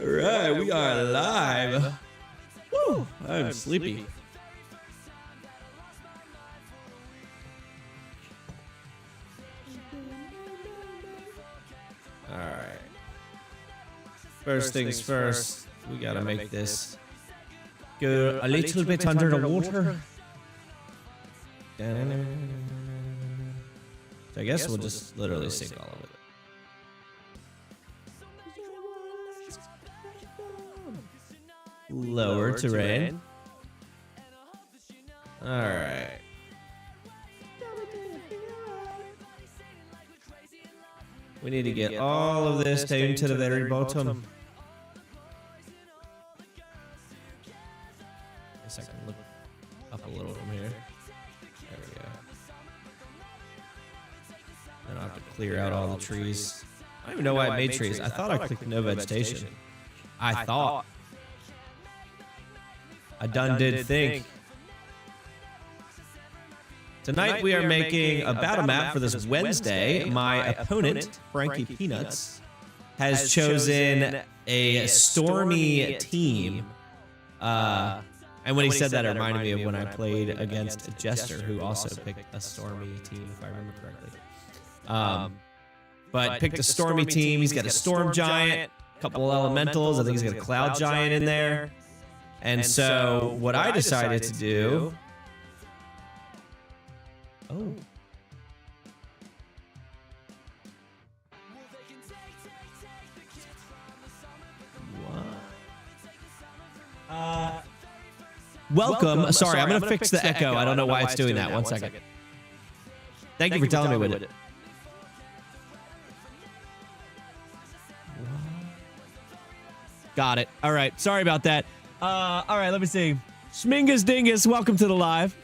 All right, we are live. Woo, I'm sleepy. All right. First things first, we gotta make this go a little bit under the water. So I guess we'll just literally sing all of it. Lower terrain. Alright. We need to get all of this down to the very bottom. I guess I can look up a little from here. There we go. Then I'll have to clear out all the trees. I don't even know why I made trees. I thought I clicked no vegetation. I thought. I done did think. Tonight we are making a battle map for this Wednesday. My opponent, Frankie Peanuts, has chosen a stormy team. And when he said that, it reminded me of when I played against Jester, who also picked a stormy team, if I remember correctly. But picked a stormy team. He's got a storm giant, a couple elementals. I think he's got a cloud giant in there. And so what I decided to do... Oh. What? Welcome. Sorry, I'm going to fix the echo. I don't know why it's doing that. 1 second. Thank you for telling me with it. Got it. All right. Sorry about that. All right, let me see. Schmingus Dingus, welcome to the live.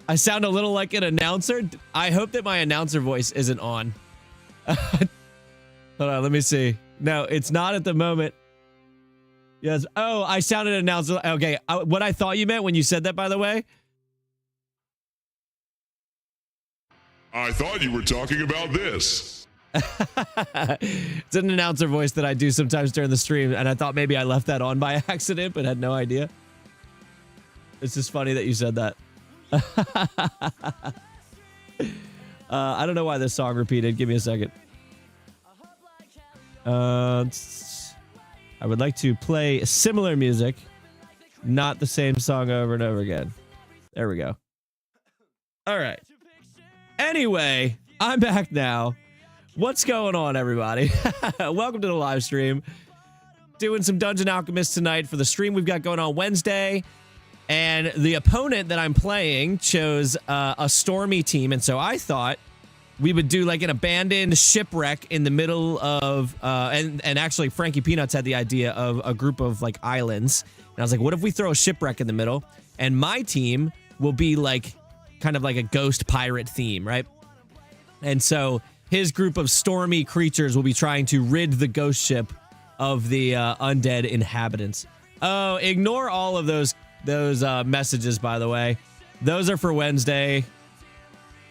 I sound a little like an announcer. I hope that my announcer voice isn't on. Hold on, let me see. No, it's not at the moment. Yes. Oh, I sounded announcer. Okay, what I thought you meant when you said that, by the way. I thought you were talking about this. It's an announcer voice that I do sometimes during the stream, and I thought maybe I left that on by accident, but had no idea. It's just funny that you said that. I don't know why this song repeated. Give me a second. I would like to play similar music, not the same song over and over again. There we go. All right. Anyway, I'm back now. What's going on, everybody? Welcome to the live stream. Doing some Dungeon Alchemist tonight for the stream we've got going on Wednesday. And the opponent that I'm playing chose a stormy team. And so I thought we would do like an abandoned shipwreck in the middle of... and actually, Frankie Peanuts had the idea of a group of like islands. And I was like, what if we throw a shipwreck in the middle? And my team will be like kind of like a ghost pirate theme, right? And so... his group of stormy creatures will be trying to rid the ghost ship of the undead inhabitants. Oh, ignore all of those messages, by the way. Those are for Wednesday.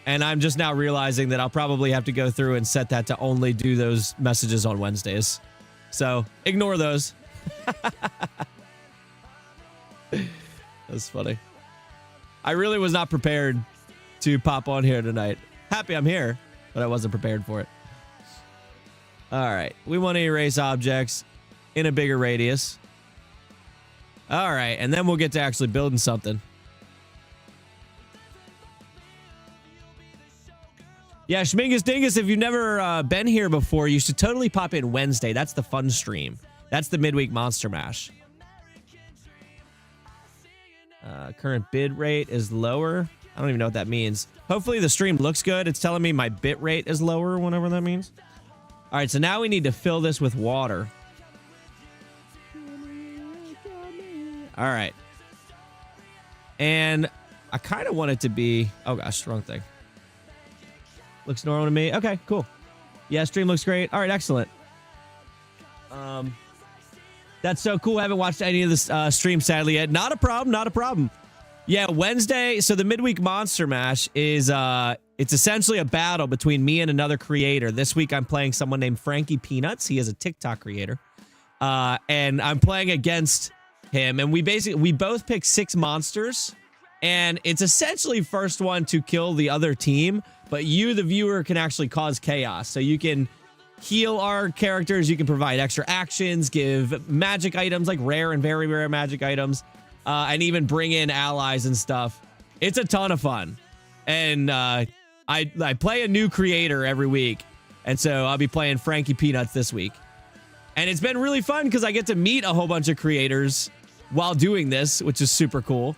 And I'm just now realizing that I'll probably have to go through and set that to only do those messages on Wednesdays. So, ignore those. That's funny. I really was not prepared to pop on here tonight. Happy I'm here. But I wasn't prepared for it. All right. We want to erase objects in a bigger radius. All right. And then we'll get to actually building something. Yeah, Schmingus Dingus, if you've never been here before, you should totally pop in Wednesday. That's the fun stream. That's the Midweek Monster Mash. Current bid rate is lower. I don't even know what that means. Hopefully the stream looks good. It's telling me my bit rate is lower, whatever that means. All right, so now we need to fill this with water. All right. And I kind of want it to be... oh, gosh, wrong thing. Looks normal to me. Okay, cool. Yeah, stream looks great. All right, excellent. That's so cool. I haven't watched any of this stream, sadly, yet. Not a problem, not a problem. Yeah, Wednesday. So the Midweek Monster Mash is It's essentially a battle between me and another creator. This week I'm playing someone named Frankie Peanuts. He is a TikTok creator. And I'm playing against him. And we both pick 6 monsters. And it's essentially first one to kill the other team. But you, the viewer, can actually cause chaos. So you can heal our characters. You can provide extra actions, give magic items, like rare and very rare magic items. And even bring in allies and stuff. It's a ton of fun. And I play a new creator every week, and so I'll be playing Frankie Peanuts this week. And it's been really fun because I get to meet a whole bunch of creators while doing this, which is super cool.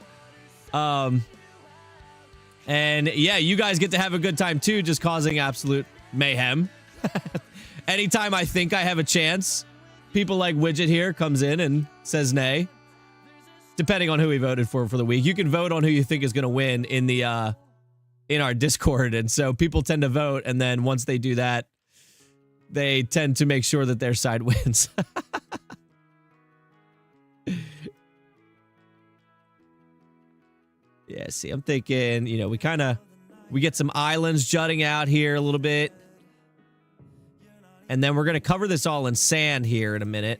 And yeah, you guys get to have a good time too, just causing absolute mayhem. Anytime I think I have a chance, people like Widget here comes in and says nay. Depending on who he voted for the week. You can vote on who you think is going to win in the in our Discord, and so people tend to vote, and then once they do that, they tend to make sure that their side wins. Yeah, see, I'm thinking, you know, we get some islands jutting out here a little bit, and then we're gonna cover this all in sand here in a minute.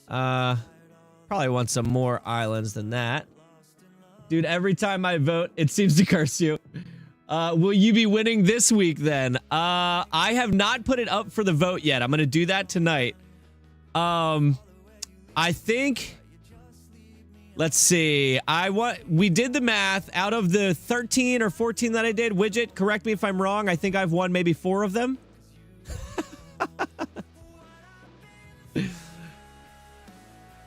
Probably want some more islands than that. Dude, every time I vote, it seems to curse you. Will you be winning this week then? I have not put it up for the vote yet. I'm going to do that tonight. I think, let's see. We did the math. Out of the 13 or 14 that I did, Widget, correct me if I'm wrong. I think I've won maybe 4 of them.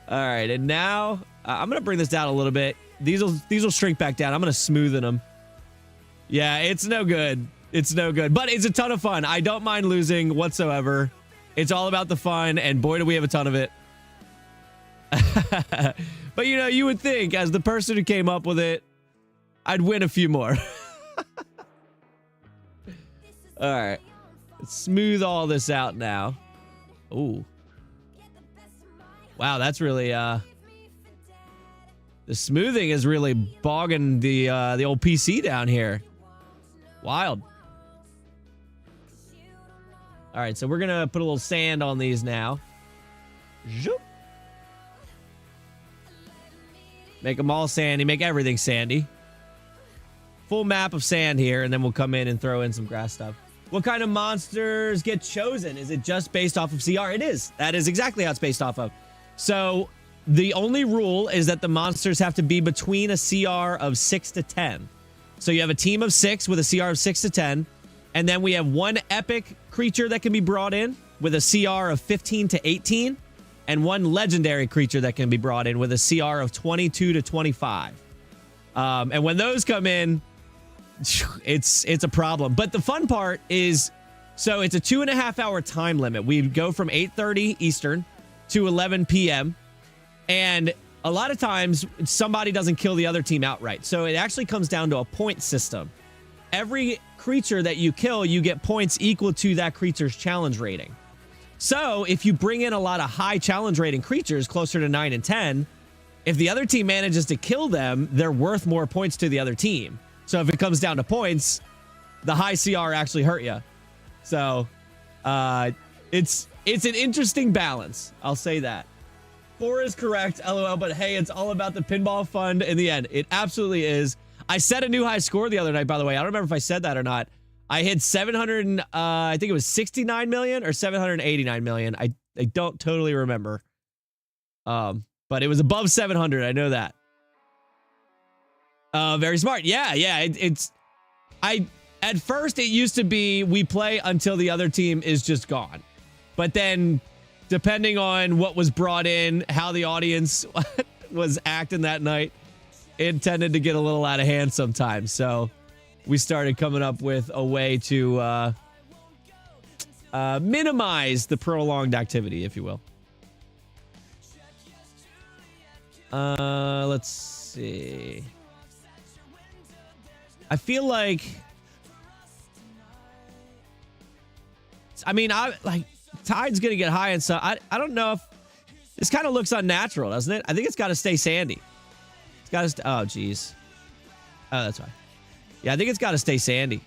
All right, and now I'm going to bring this down a little bit. These will shrink back down. I'm going to smoothen them. Yeah, it's no good. It's no good. But it's a ton of fun. I don't mind losing whatsoever. It's all about the fun, and boy, do we have a ton of it. But, you know, you would think, as the person who came up with it, I'd win a few more. All right. Let's smooth all this out now. Ooh. Wow, that's really... The smoothing is really bogging the old PC down here. Wild. All right, so we're gonna put a little sand on these now. Zoop. Make them all sandy. Make everything sandy. Full map of sand here, and then we'll come in and throw in some grass stuff. What kind of monsters get chosen? Is it just based off of CR? It is. That is exactly how it's based off of. So... the only rule is that the monsters have to be between a CR of 6 to 10. So you have a team of 6 with a CR of 6 to 10. And then we have one epic creature that can be brought in with a CR of 15 to 18. And one legendary creature that can be brought in with a CR of 22 to 25. And when those come in, it's a problem. But the fun part is, so it's a 2.5 hour time limit. We go from 8:30 Eastern to 11 p.m. And a lot of times, somebody doesn't kill the other team outright. So it actually comes down to a point system. Every creature that you kill, you get points equal to that creature's challenge rating. So if you bring in a lot of high challenge rating creatures, closer to 9 and 10, if the other team manages to kill them, they're worth more points to the other team. So if it comes down to points, the high CR actually hurt you. So it's an interesting balance. I'll say that. 4 is correct, LOL, but hey, it's all about the pinball fund in the end. It absolutely is. I set a new high score the other night, by the way. I don't remember if I said that or not. I hit 700, I think it was 69 million or 789 million. I don't totally remember. But it was above 700. I know that. Very smart. Yeah. At first it used to be we play until the other team is just gone. But then depending on what was brought in, how the audience was acting that night, it tended to get a little out of hand sometimes. So we started coming up with a way to minimize the prolonged activity, if you will. Let's see. I feel like, I mean, tide's gonna get high and so I don't know if this kind of looks unnatural, doesn't it? I think it's got to stay sandy. It's got to oh geez. Oh, that's fine. Yeah, I think it's got to stay sandy.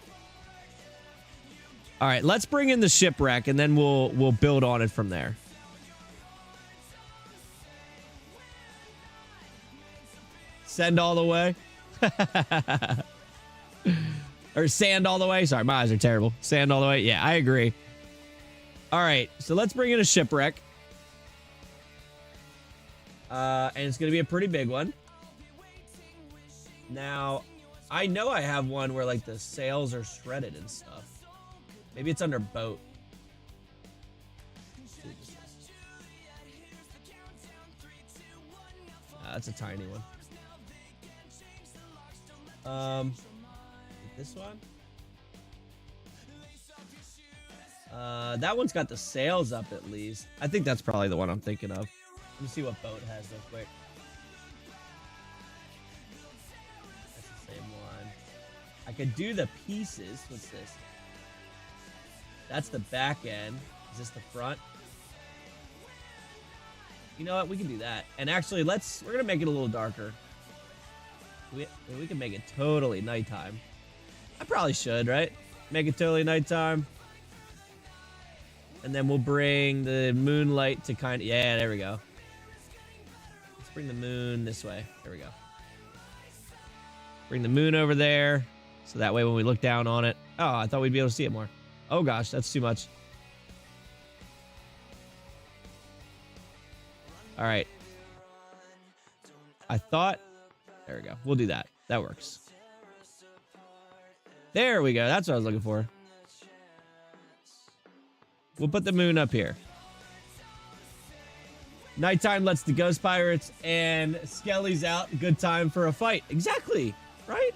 All right, let's bring in the shipwreck, and then we'll build on it from there. Send all the way. Or sand all the way. Sorry, my eyes are terrible. Sand all the way. Yeah, I agree. All right, so let's bring in a shipwreck. And it's going to be a pretty big one. Now, I know I have one where, like, the sails are shredded and stuff. Maybe it's under boat. That's a tiny one. This one? That one's got the sails up at least. I think that's probably the one I'm thinking of. Let me see what boat has real quick. That's the same one. I could do the pieces. What's this? That's the back end. Is this the front? You know what? We can do that. And actually, we're going to make it a little darker. We can make it totally nighttime. I probably should, right? Make it totally nighttime. And then we'll bring the moonlight to kind of... Yeah, there we go. Let's bring the moon this way. There we go. Bring the moon over there. So that way when we look down on it... Oh, I thought we'd be able to see it more. Oh, gosh, that's too much. All right. I thought... There we go. We'll do that. That works. There we go. That's what I was looking for. We'll put the moon up here. Nighttime lets the ghost pirates and skellies out. Good time for a fight. Exactly. Right?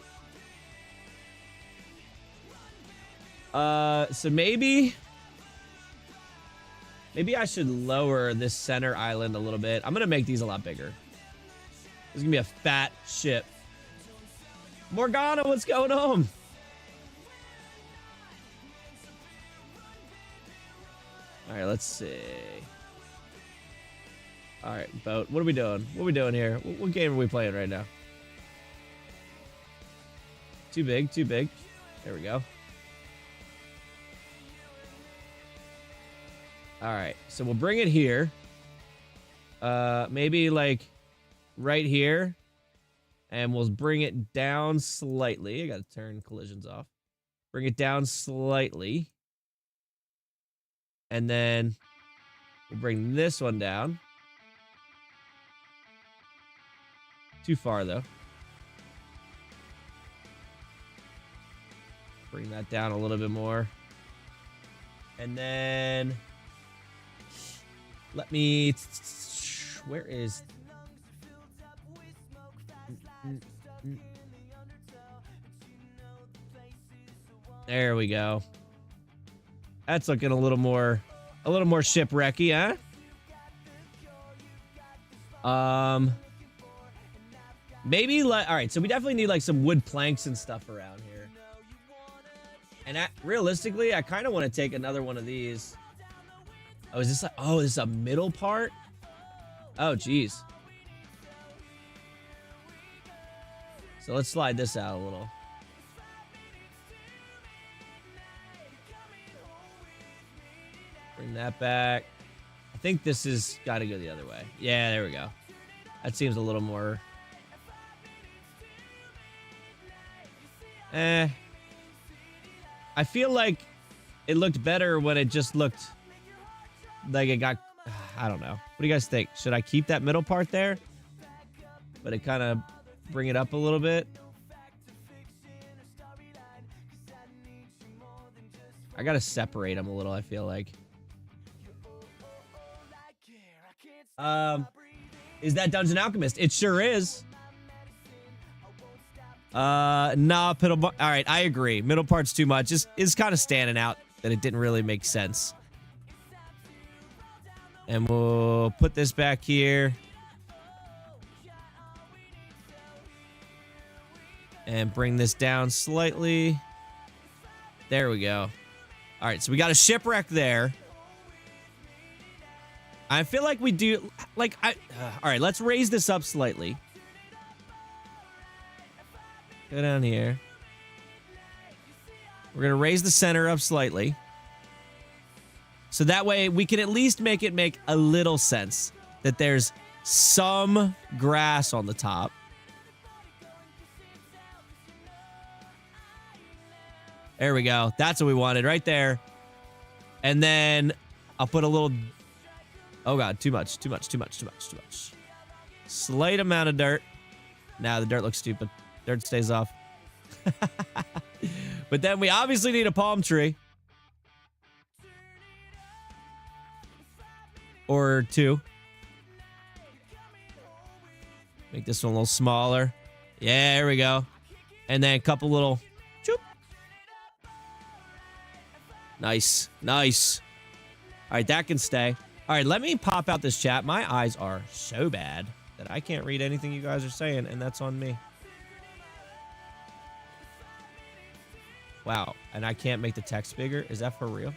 So maybe I should lower this center island a little bit. I'm going to make these a lot bigger. This is going to be a fat ship. Morgana, what's going on? All right, let's see. All right, boat. What are we doing? What are we doing here? What game are we playing right now? Too big, too big. There we go. All right, so we'll bring it here. Maybe like right here. And we'll bring it down slightly. I got to turn collisions off. Bring it down slightly. And then we'll bring this one down. Too far, though. Bring that down a little bit more. And then... Let me... Where is... There we go. That's looking a little more shipwrecky, huh? Maybe like, all right, so we definitely need like some wood planks and stuff around here. And realistically, I kind of want to take another one of these. Oh, is this like, oh, this is a middle part? Oh, geez. So let's slide this out a little. Bring that back. I think this has got to go the other way. Yeah, there we go. That seems a little more... I feel like it looked better when it just looked like it got... I don't know. What do you guys think? Should I keep that middle part there? But it kind of bring it up a little bit. I got to separate them a little, I feel like. Is that Dungeon Alchemist? It sure is. Nah, middle. All right, I agree. Middle part's too much. Is kind of standing out that it didn't really make sense. And we'll put this back here. And bring this down slightly. There we go. All right, so we got a shipwreck there. I feel like we do, like, all right, let's raise this up slightly. Go down here. We're going to raise the center up slightly. So that way we can at least make it make a little sense that there's some grass on the top. There we go. That's what we wanted right there. And then I'll put a little... Oh, God. Too much. Slight amount of dirt. Nah, the dirt looks stupid. Dirt stays off. But then we obviously need a palm tree. Or two. Make this one a little smaller. Yeah, there we go. And then a couple little... Choop. Nice. Nice. All right, that can stay. All right, let me pop out this chat. My eyes are so bad that I can't read anything you guys are saying, and that's on me. Wow, and I can't make the text bigger. Is that for real?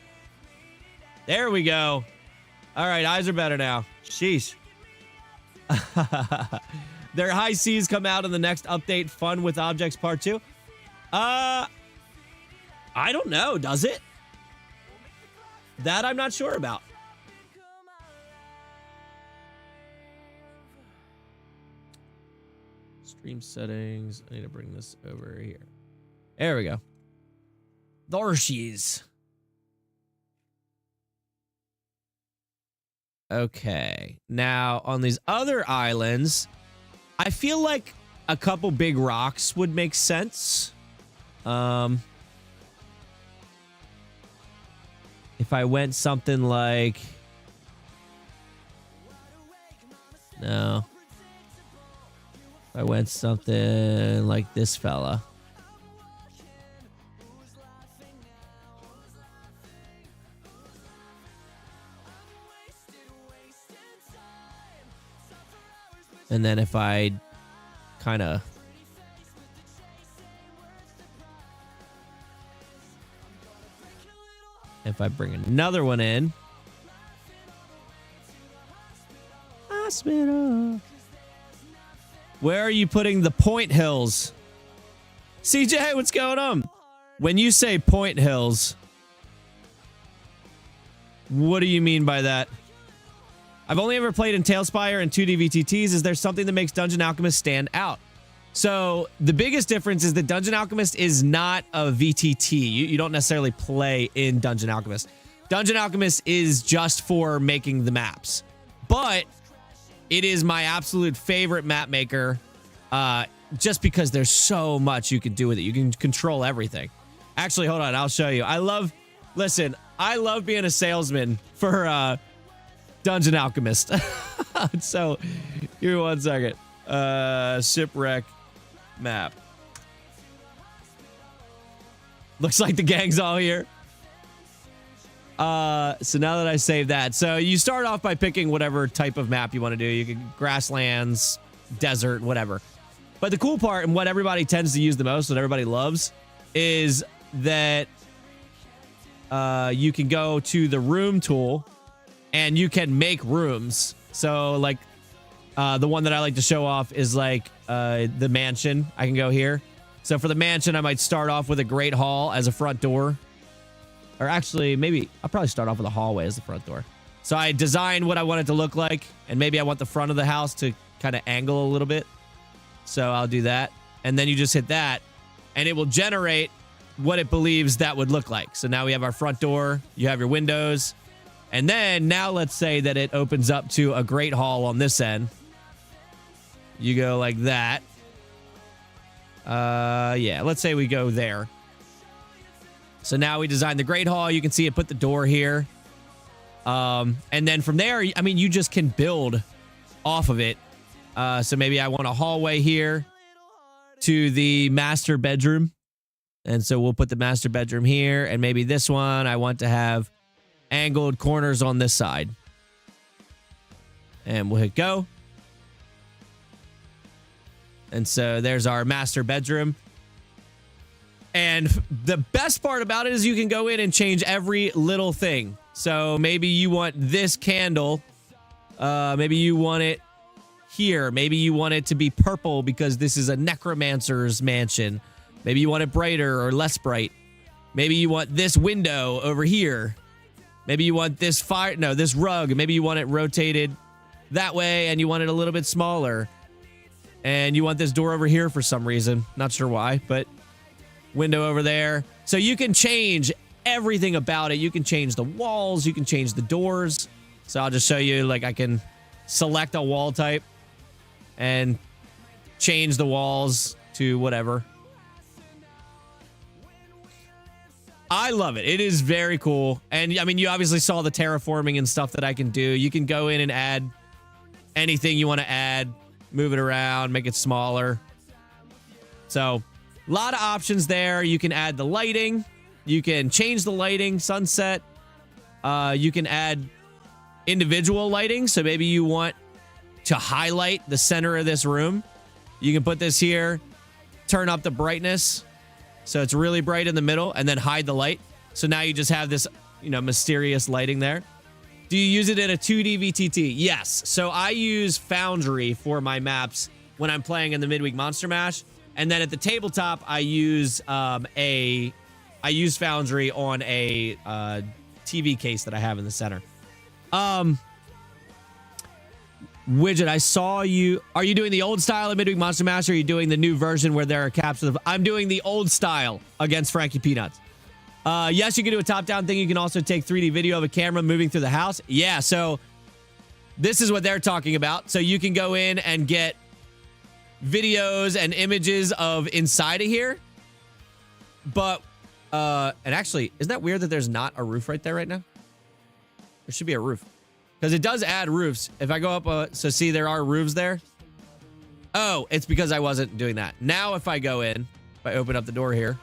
There we go. All right, eyes are better now. Sheesh. Their high seas come out in the next update, Fun with Objects Part 2. I don't know. Does it? That I'm not sure about. Stream settings. I need to bring this over here. There we go. There she is. Okay. Now, on these other islands, I feel like a couple big rocks would make sense. If I went something like... No. If I went something like this fella. And then if I kind of... If I bring another one in... Hospital. Where are you putting the Point Hills? CJ, what's going on? When you say Point Hills, what do you mean by that? I've only ever played in Tailspire and 2D VTTs. Is there something that makes Dungeon Alchemist stand out? So the biggest difference is that Dungeon Alchemist is not a VTT. You don't necessarily play in Dungeon Alchemist. Dungeon Alchemist is just for making the maps. But it is my absolute favorite map maker just because there's so much you can do with it. You can control everything. Actually, hold on. I'll show you. I love being a salesman for Dungeon Alchemist. So, give me 1 second. Shipwreck map. Looks like the gang's all here. So now that I saved that, so you start off by picking whatever type of map you want to do. You can grasslands, desert, whatever. But the cool part and what everybody tends to use the most, what everybody loves, is that you can go to the room tool and you can make rooms. So like the one that I like to show off is like the mansion. I can go here. So for the mansion, I might start off with a great hall as a front door. Or actually, maybe I'll probably start off with a hallway as the front door. So I design what I want it to look like. And maybe I want the front of the house to kind of angle a little bit. So I'll do that. And then you just hit that. And it will generate what it believes that would look like. So now we have our front door. You have your windows. And then now let's say that it opens up to a great hall on this end. You go like that. Yeah, let's say we go there. So now we designed the Great Hall. You can see it put the door here. And then from there, I mean, you just can build off of it. So maybe I want a hallway here to the master bedroom. And so we'll put the master bedroom here. And maybe this one, I want to have angled corners on this side. And we'll hit go. And so there's our master bedroom. And the best part about it is you can go in and change every little thing. So maybe you want this candle. Maybe you want it here. Maybe you want it to be purple because this is a necromancer's mansion. Maybe you want it brighter or less bright. Maybe you want this window over here. Maybe you want this this rug. Maybe you want it rotated that way and you want it a little bit smaller. And you want this door over here for some reason. Not sure why, but window over there. So you can change everything about it. You can change the walls. You can change the doors. So I'll just show you, like, I can select a wall type and change the walls to whatever. I love it. It is very cool. And I mean, you obviously saw the terraforming and stuff that I can do. You can go in and add anything you want to add, move it around, make it smaller. So a lot of options there. You can add the lighting. You can change the lighting, sunset. You can add individual lighting. So maybe you want to highlight the center of this room. You can put this here, turn up the brightness so it's really bright in the middle, and then hide the light. So now you just have this, mysterious lighting there. Do you use it in a 2D VTT? Yes. So I use Foundry for my maps when I'm playing in the Midweek Monster Mash. And then at the tabletop, I use Foundry on a TV case that I have in the center. Widget, I saw you. Are you doing the old style of Midweek Monster Mash, or are you doing the new version where there are caps? I'm doing the old style against Frankie Peanuts. Yes, you can do a top-down thing. You can also take 3D video of a camera moving through the house. Yeah, so this is what they're talking about. So you can go in and get videos and images of inside of here. But, and actually, isn't that weird that there's not a roof right there right now? There should be a roof. Because it does add roofs. If I go up, so see, there are roofs there. Oh, it's because I wasn't doing that. Now, if I go in, if I open up the door here,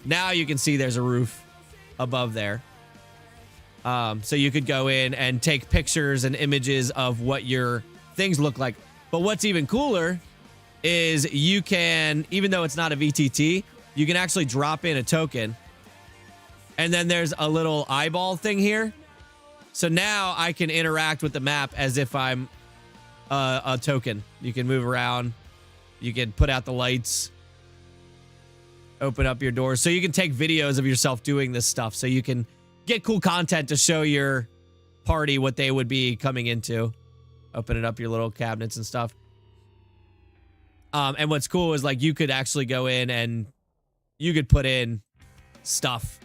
now you can see there's a roof above there. So you could go in and take pictures and images of what your things look like. But what's even cooler is you can, even though it's not a VTT, you can actually drop in a token. And then there's a little eyeball thing here. So now I can interact with the map as if I'm a token. You can move around. You can put out the lights. Open up your doors. So you can take videos of yourself doing this stuff. So you can get cool content to show your party what they would be coming into. Opening up your little cabinets and stuff. And what's cool is, like, you could actually go in and you could put in stuff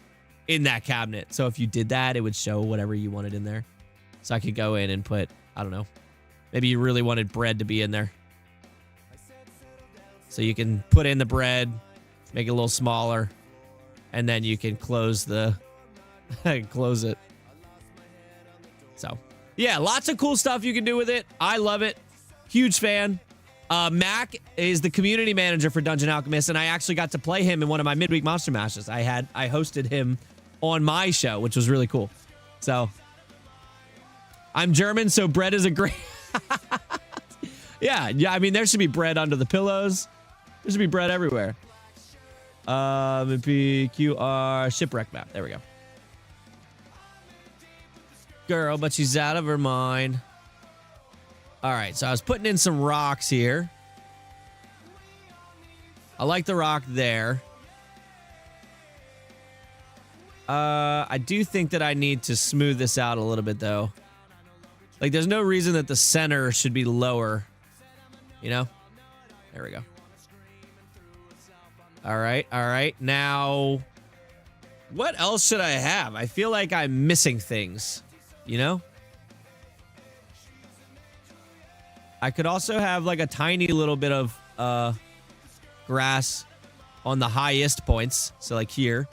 in that cabinet. So if you did that, it would show whatever you wanted in there. So I could go in and put, I don't know, maybe you really wanted bread to be in there. So you can put in the bread, make it a little smaller, and then you can close the, close it. So yeah, lots of cool stuff you can do with it. I love it. Huge fan. Mac is the community manager for Dungeon Alchemist, and I actually got to play him in one of my Midweek Monster Mashes. I hosted him on my show, which was really cool. So I'm German, so bread is a great. yeah. I mean, there should be bread under the pillows. There should be bread everywhere. PQR shipwreck map. There we go. Girl, but she's out of her mind. All right, so I was putting in some rocks here. I like the rock there. I do think that I need to smooth this out a little bit, though. Like, there's no reason that the center should be lower. You know? There we go. All right. Now, what else should I have? I feel like I'm missing things, you know? I could also have, like, a tiny little bit of grass on the highest points. So, like, here.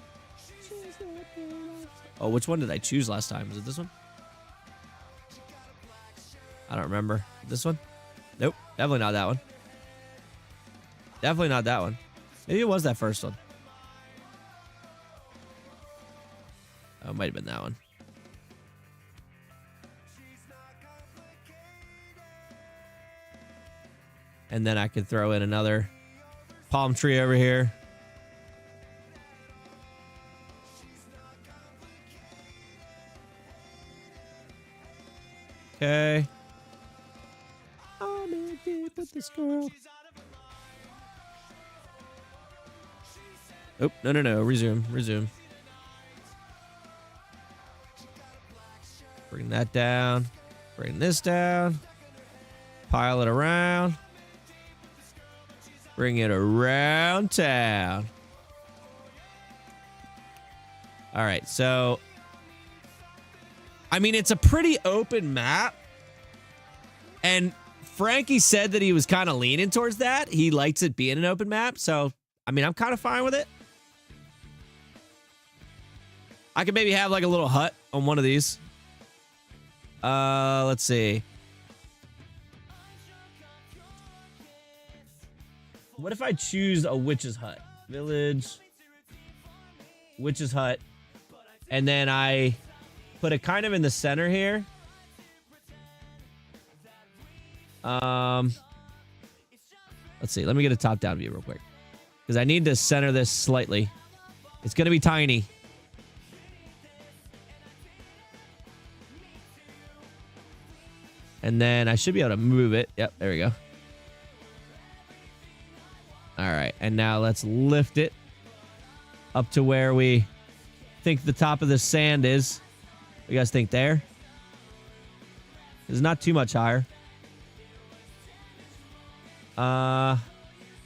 Oh, which one did I choose last time? Was it this one? I don't remember. This one? Nope. Definitely not that one. Definitely not that one. Maybe it was that first one. Oh, it might have been that one. And then I could throw in another palm tree over here. Okay. I'm in deep with this girl. Oh, no. Resume. Bring that down. Bring this down. Pile it around. Bring it around town. All right, so I mean, it's a pretty open map. And Frankie said that he was kind of leaning towards that. He likes it being an open map. So, I mean, I'm kind of fine with it. I could maybe have like a little hut on one of these. Let's see. What if I choose a witch's hut? Village. Witch's hut. And then I put it kind of in the center here. Let's see. Let me get a top-down view real quick. Because I need to center this slightly. It's going to be tiny. And then I should be able to move it. Yep, there we go. All right. And now let's lift it up to where we think the top of the sand is. What do you guys think there? It's not too much higher.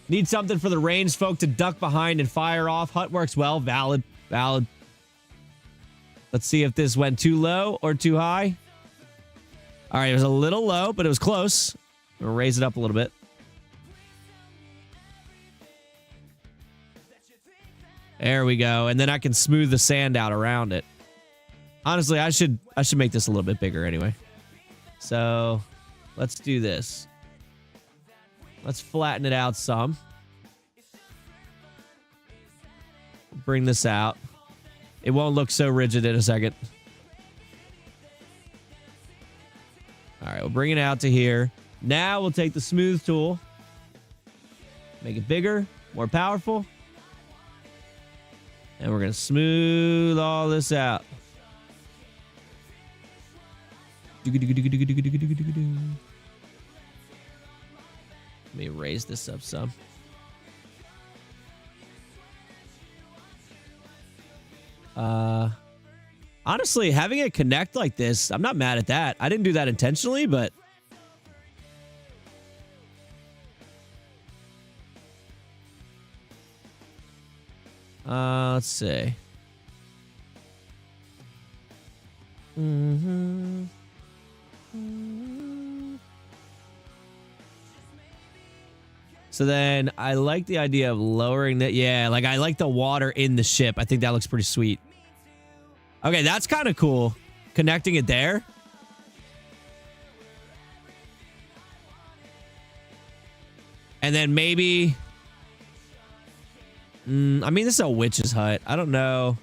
Need something for the range folk to duck behind and fire off. Hut works well. Valid. Valid. Let's see if this went too low or too high. All right, it was a little low, but it was close. We'll raise it up a little bit. There we go. And then I can smooth the sand out around it. Honestly, I should make this a little bit bigger anyway. So let's do this. Let's flatten it out some. Bring this out. It won't look so rigid in a second. All right, we'll bring it out to here. Now we'll take the smooth tool. Make it bigger, more powerful. And we're going to smooth all this out. Let me raise this up some. Honestly, having it connect like this, I'm not mad at that. I didn't do that intentionally, but let's see. So then I like the idea of lowering that. Yeah, like I like the water in the ship. I think that looks pretty sweet. Okay, that's kind of cool. Connecting it there. And then maybe... I mean, this is a witch's hut. I don't know.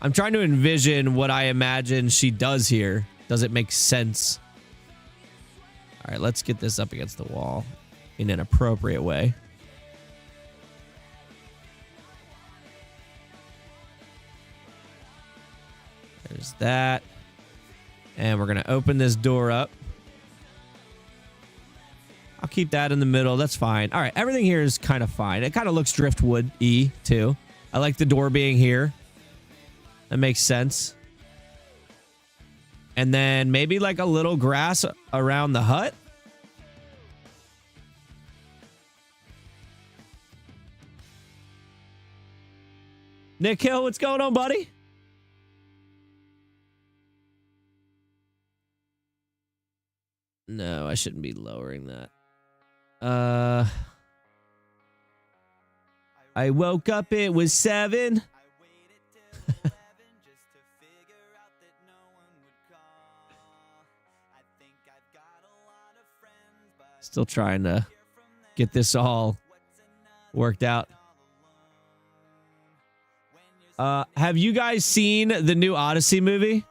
I'm trying to envision what I imagine she does here. Does it make sense? All right, let's get this up against the wall in an appropriate way. There's that. And we're going to open this door up. I'll keep that in the middle. That's fine. All right. Everything here is kind of fine. It kind of looks driftwood-y, too. I like the door being here. That makes sense. And then maybe like a little grass around the hut. Nick Hill, what's going on, buddy? No, I shouldn't be lowering that. I woke up, it was 7. Still trying to get this all worked out. Have you guys seen the new Odyssey movie?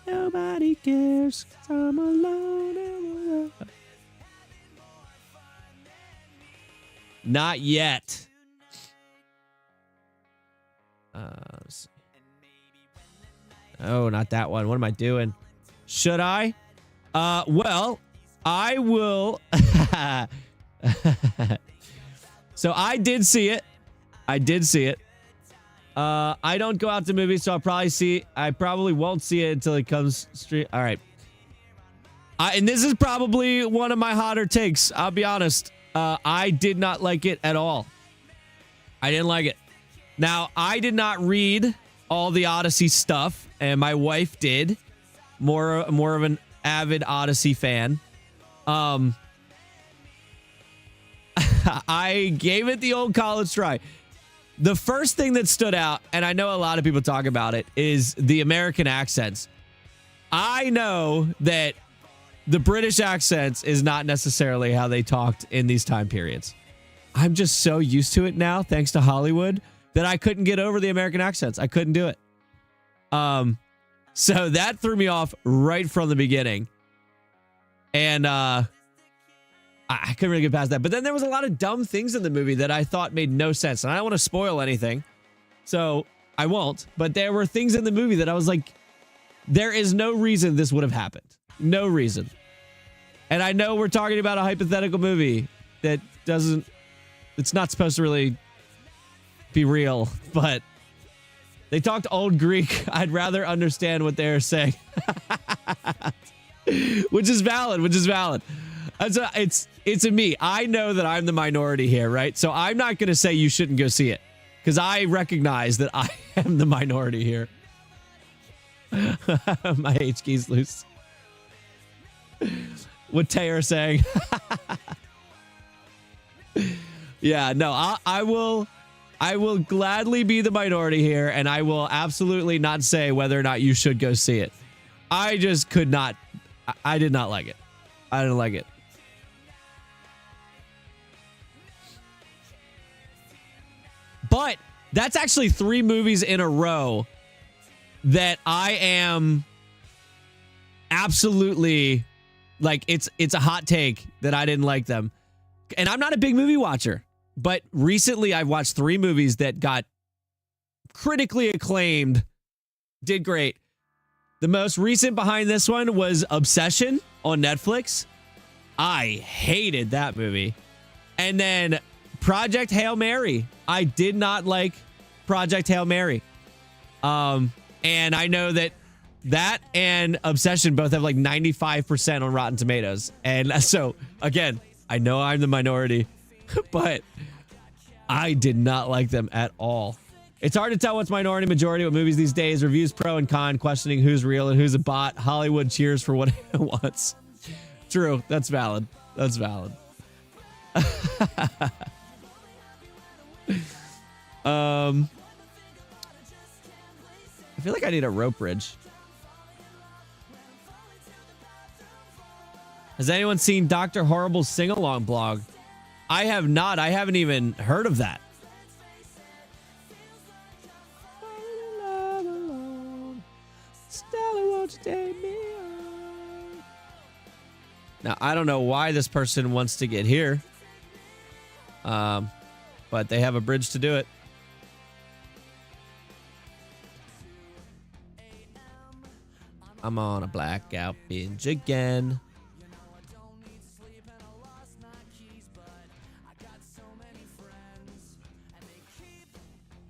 Nobody cares, 'cause I'm alone in the world. Not yet. Let's see. Oh, not that one. What am I doing? Should I? Well, I will. So I did see it. I did see it. I don't go out to movies, so I probably won't see it until it comes straight. All right. And this is probably one of my hotter takes. I'll be honest. I did not like it at all. I didn't like it. Now, I did not read all the Odyssey stuff, and my wife did. More of an avid Odyssey fan. I gave it the old college try. The first thing that stood out, and I know a lot of people talk about it, is the American accents. I know that the British accents is not necessarily how they talked in these time periods. I'm just so used to it now, thanks to Hollywood, that I couldn't get over the American accents. I couldn't do it. So that threw me off right from the beginning. And I couldn't really get past that. But then there was a lot of dumb things in the movie that I thought made no sense. And I don't want to spoil anything, so I won't. But there were things in the movie that I was like, there is no reason this would have happened. No reason. And I know we're talking about a hypothetical movie that doesn't... It's not supposed to really be real, but they talked Old Greek. I'd rather understand what they're saying. Which is valid, It's a me. I know that I'm the minority here, right? So I'm not going to say you shouldn't go see it, because I recognize that I am the minority here. My H key's loose. What Taylor saying. Yeah, no, I will gladly be the minority here, and I will absolutely not say whether or not you should go see it. I just could not. I did not like it. I didn't like it. But that's actually 3 movies in a row that I am absolutely like, it's a hot take that I didn't like them. And I'm not a big movie watcher, but recently I've watched 3 movies that got critically acclaimed, did great. The most recent behind this one was Obsession on Netflix. I hated that movie. And then Project Hail Mary. I did not like Project Hail Mary. And I know that and Obsession both have like 95% on Rotten Tomatoes. And so, again, I know I'm the minority, but I did not like them at all. It's hard to tell what's minority majority with movies these days. Reviews pro and con, questioning who's real and who's a bot. Hollywood cheers for what it wants. True. That's valid. That's valid. I feel like I need a rope bridge. Has anyone seen Dr. Horrible's sing-along blog? I have not. I haven't even heard of that. Now, I don't know why this person wants to get here. But they have a bridge to do it. I'm on a blackout binge again.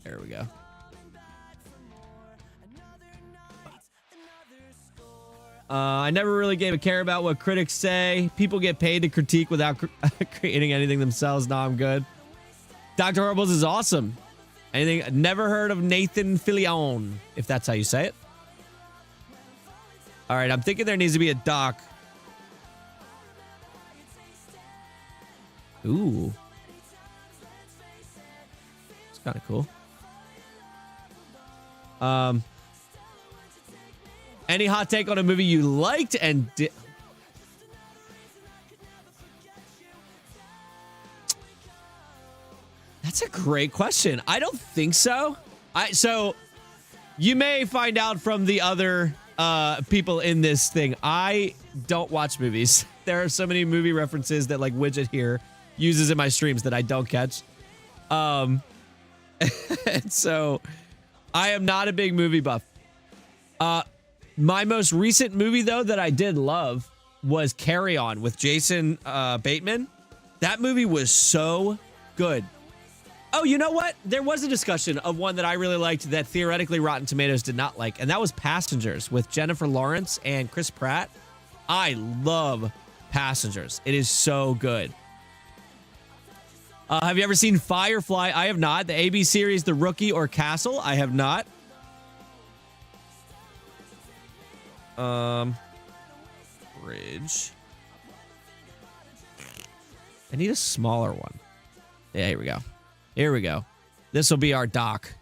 There we go. I never really gave a care about what critics say. People get paid to critique without creating anything themselves. Nah, I'm good. Dr. Horribles is awesome. Anything? Never heard of Nathan Fillion, if that's how you say it. All right, I'm thinking there needs to be a doc. Ooh. It's kind of cool. Any hot take on a movie you liked and did? That's a great question. I don't think so. So you may find out from the other people in this thing. I don't watch movies. There are so many movie references that like Widget here uses in my streams that I don't catch. And so I am not a big movie buff. My most recent movie, though, that I did love was Carry On with Jason Bateman. That movie was so good. Oh, you know what? There was a discussion of one that I really liked that theoretically Rotten Tomatoes did not like, and that was Passengers with Jennifer Lawrence and Chris Pratt. I love Passengers. It is so good. Have you ever seen Firefly? I have not. The AB series, The Rookie or Castle? I have not. Bridge. I need a smaller one. Yeah, here we go. Here we go. This will be our dock.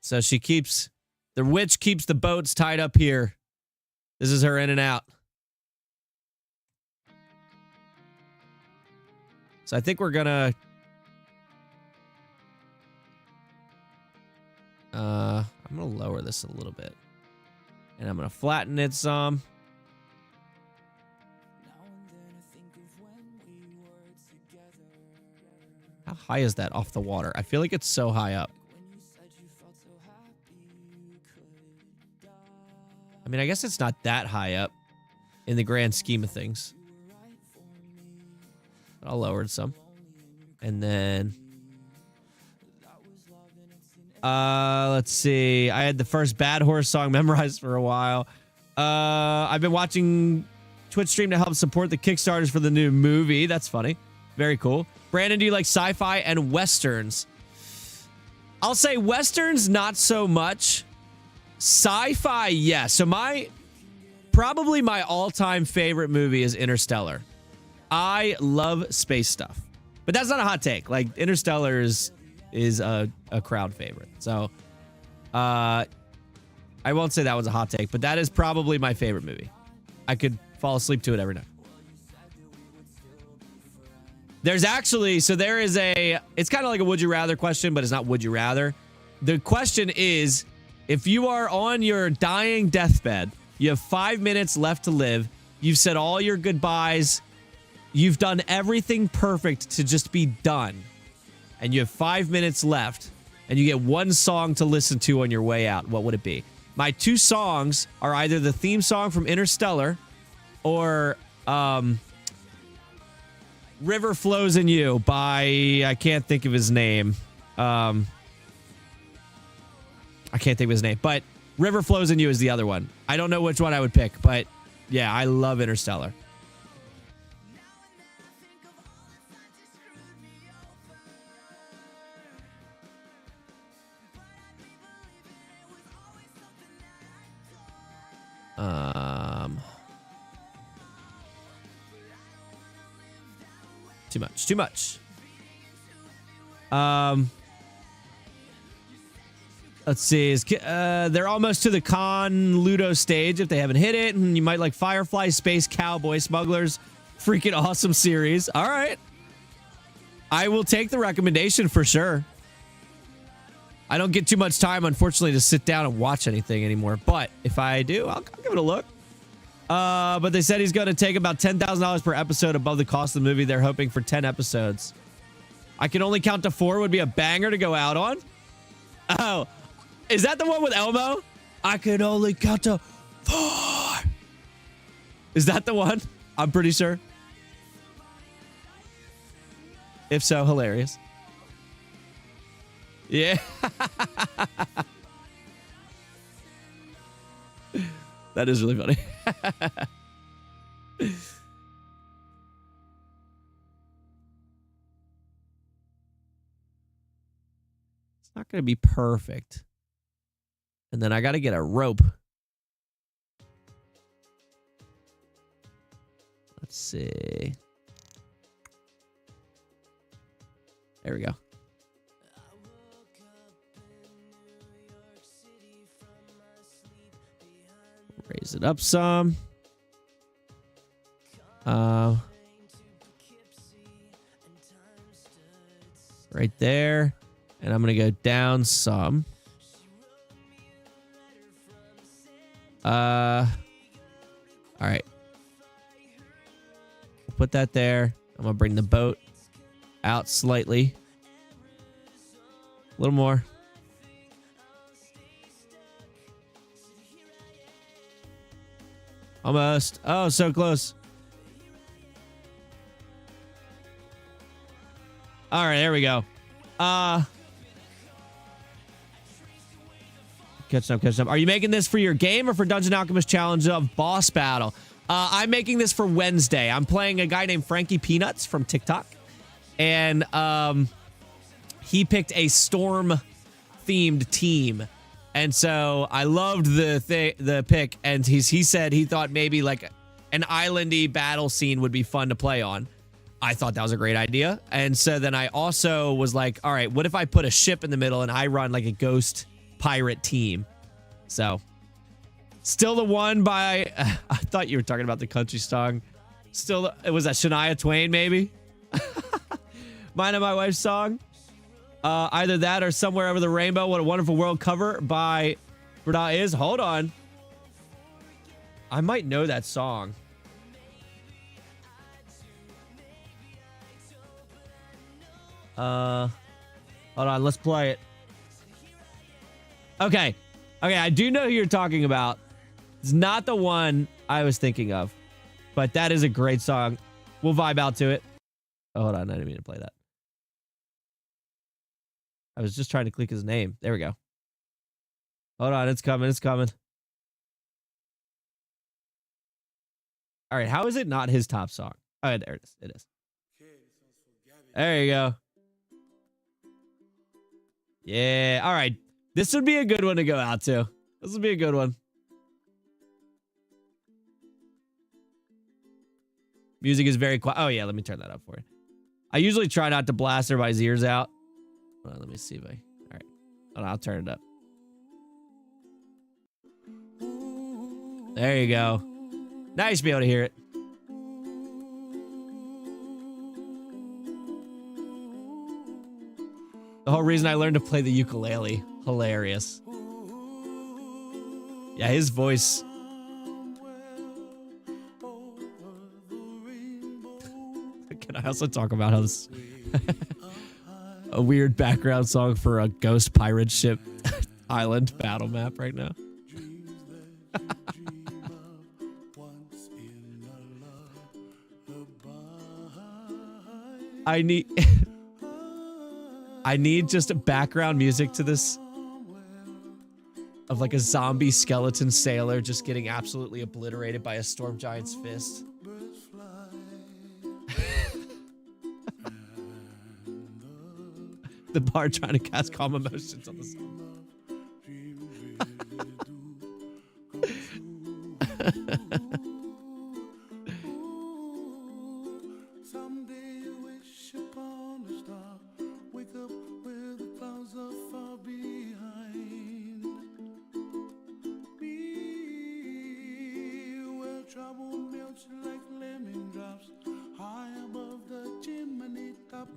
So she keeps, the witch keeps the boats tied up here. This is her in and out. So I think we're gonna, I'm gonna lower this a little bit. And I'm gonna flatten it some. How high is that off the water? I feel like it's so high up. I mean, I guess it's not that high up in the grand scheme of things. But I'll lower it some. And then... let's see. I had the first Bad Horse song memorized for a while. I've been watching Twitch stream to help support the Kickstarters for the new movie. That's funny. Very cool. Brandon, do you like sci-fi and westerns? I'll say westerns, not so much. Sci-fi, yes. So probably my all-time favorite movie is Interstellar. I love space stuff. But that's not a hot take. Like, Interstellar is a crowd favorite. So, I won't say that was a hot take, but that is probably my favorite movie. I could fall asleep to it every night. There's actually, so there is it's kind of like a would you rather question, but it's not would you rather. The question is, if you are on your dying deathbed, you have 5 minutes left to live, you've said all your goodbyes, you've done everything perfect to just be done, and you have 5 minutes left, and you get one song to listen to on your way out, what would it be? My two songs are either the theme song from Interstellar or River Flows in You by, I can't think of his name. I can't think of his name, but River Flows in You is the other one. I don't know which one I would pick, but yeah, I love Interstellar. Too much. Let's see. They're almost to the Con Ludo stage if they haven't hit it, and you might like Firefly, Space Cowboy, Smugglers. Freaking awesome series. All right. I will take the recommendation for sure. I don't get too much time, unfortunately, to sit down and watch anything anymore. But if I do, I'll give it a look. But they said he's going to take about $10,000 per episode above the cost of the movie. They're hoping for 10 episodes. I Can Only Count to 4 would be a banger to go out on. Oh, is that the one with Elmo? I can only count to 4. Is that the one? I'm pretty sure. If so, hilarious. Yeah. That is really funny. It's not going to be perfect. And then I got to get a rope. Let's see. There we go. Raise it up some. Right there. And I'm going to go down some. All right. We'll put that there. I'm going to bring the boat out slightly. A little more. Almost. Oh, so close. All right, there we go. Catching up. Are you making this for your game or for Dungeon Alchemist Challenge of Boss Battle? I'm making this for Wednesday. I'm playing a guy named Frankie Peanuts from TikTok. And he picked a storm-themed team. And so I loved the pick. And he said he thought maybe like an islandy battle scene would be fun to play on. I thought that was a great idea. And so then I also was like, all right, what if I put a ship in the middle and I run like a ghost pirate team? So still the one by, I thought you were talking about the country song. Still, it was that Shania Twain, maybe? Mine and My Wife's song. Either that or Somewhere Over the Rainbow. What a Wonderful World cover by Brada is. Hold on. I might know that song. Hold on, let's play it. Okay. Okay, I do know who you're talking about. It's not the one I was thinking of, but that is a great song. We'll vibe out to it. Oh, hold on, I didn't mean to play that. I was just trying to click his name. There we go. Hold on, it's coming, it's coming. All right, how is it not his top song? Oh, there it is. It is. There you go. Yeah, all right. This would be a good one to go out to. This would be a good one. Music is very quiet. Oh, yeah, let me turn that up for you. I usually try not to blast everybody's ears out. Well, let me see if I... All right. Oh, I'll turn it up. There you go. Nice to be able to hear it. The whole reason I learned to play the ukulele. Hilarious. Yeah, his voice. Can I also talk about how this a weird background song for a ghost pirate ship island battle map right now? I need just a background music to this of like a zombie skeleton sailor just getting absolutely obliterated by a storm giant's fist. The bard trying to cast calm emotions on the song.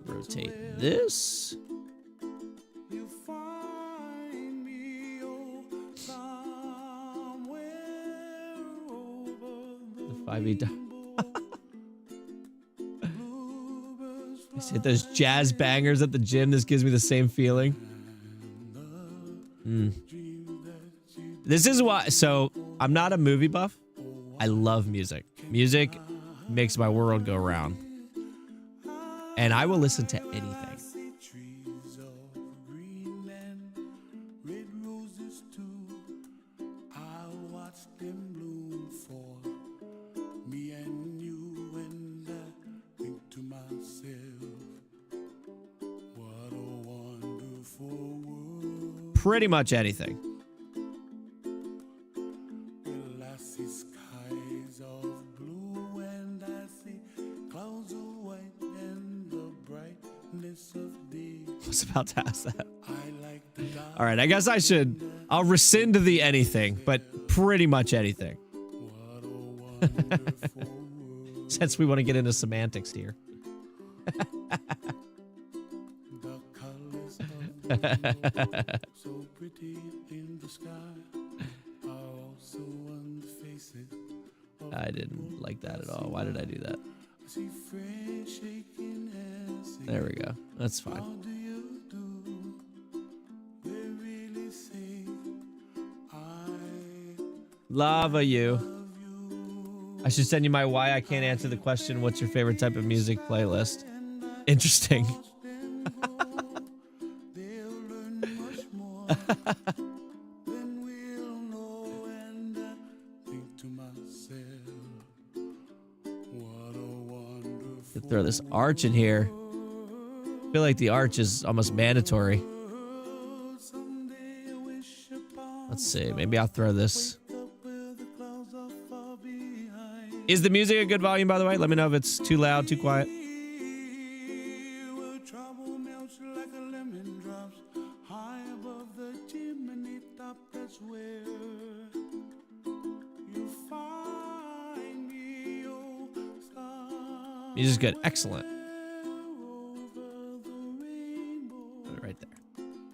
Rotate this. The 5e. I said those jazz bangers at the gym. This gives me the same feeling. This is why. So I'm not a movie buff. I love music. Music makes my world go round. And I will listen to anything. Pretty much anything. Was about to ask that. All right, I guess I'll rescind the anything, but pretty much anything. Since we want to get into semantics here. I didn't like that at all. Why did I do that? There we go. That's fine. Lava you. I should send you my why I can't answer the question, what's your favorite type of music playlist? Interesting. Throw this arch in here. I feel like the arch is almost mandatory. Let's see. Maybe I'll throw this. Is the music a good volume, by the way? Let me know if it's too loud, too quiet. Music's good. Excellent. Put it right there.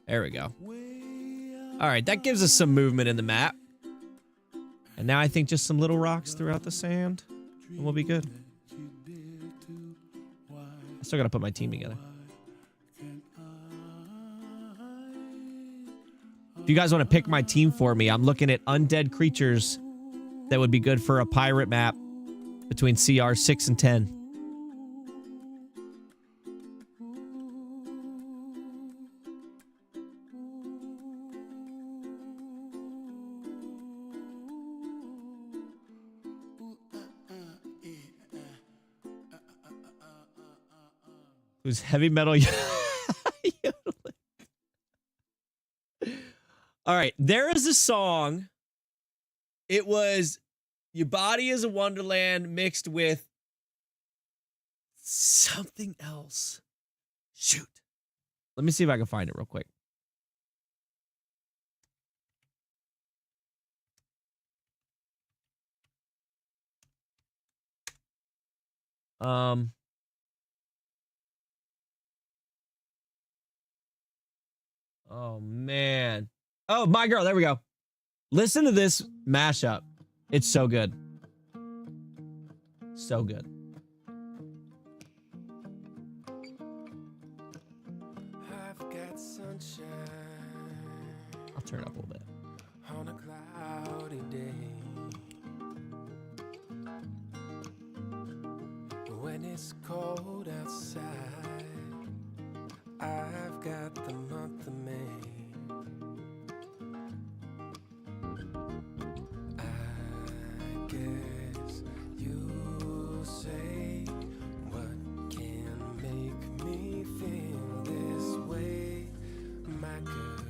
There we go. All right, that gives us some movement in the map. And now I think just some little rocks throughout the sand, and we'll be good. I still gotta put my team together. If you guys want to pick my team for me, I'm looking at undead creatures that would be good for a pirate map between CR 6 and 10. Who's heavy metal? All right, there is a song. It was Your Body is a Wonderland mixed with something else. Shoot. Let me see if I can find it real quick. Oh, man. Oh, My Girl. There we go. Listen to this mashup. It's so good. So good. I've got sunshine. I'll turn it up a little bit. On a cloudy day. When it's cold outside, I've got the month of May. I guess you'll say, what can make me feel this way, my girl?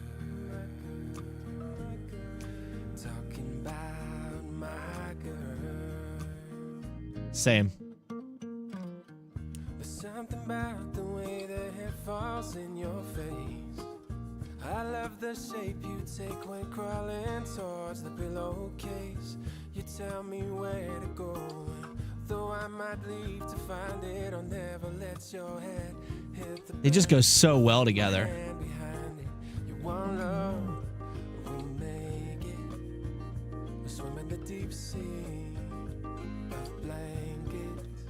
Talking about my girl. Same. There's something about the way the hair falls in your face. I love the shape you take when crawling towards the pillowcase. You tell me where to go, and though I might leave to find it, I'll never let your head hit the They just go so well together. bed behind it. You want love, we make it. We swim in the deep sea of blankets.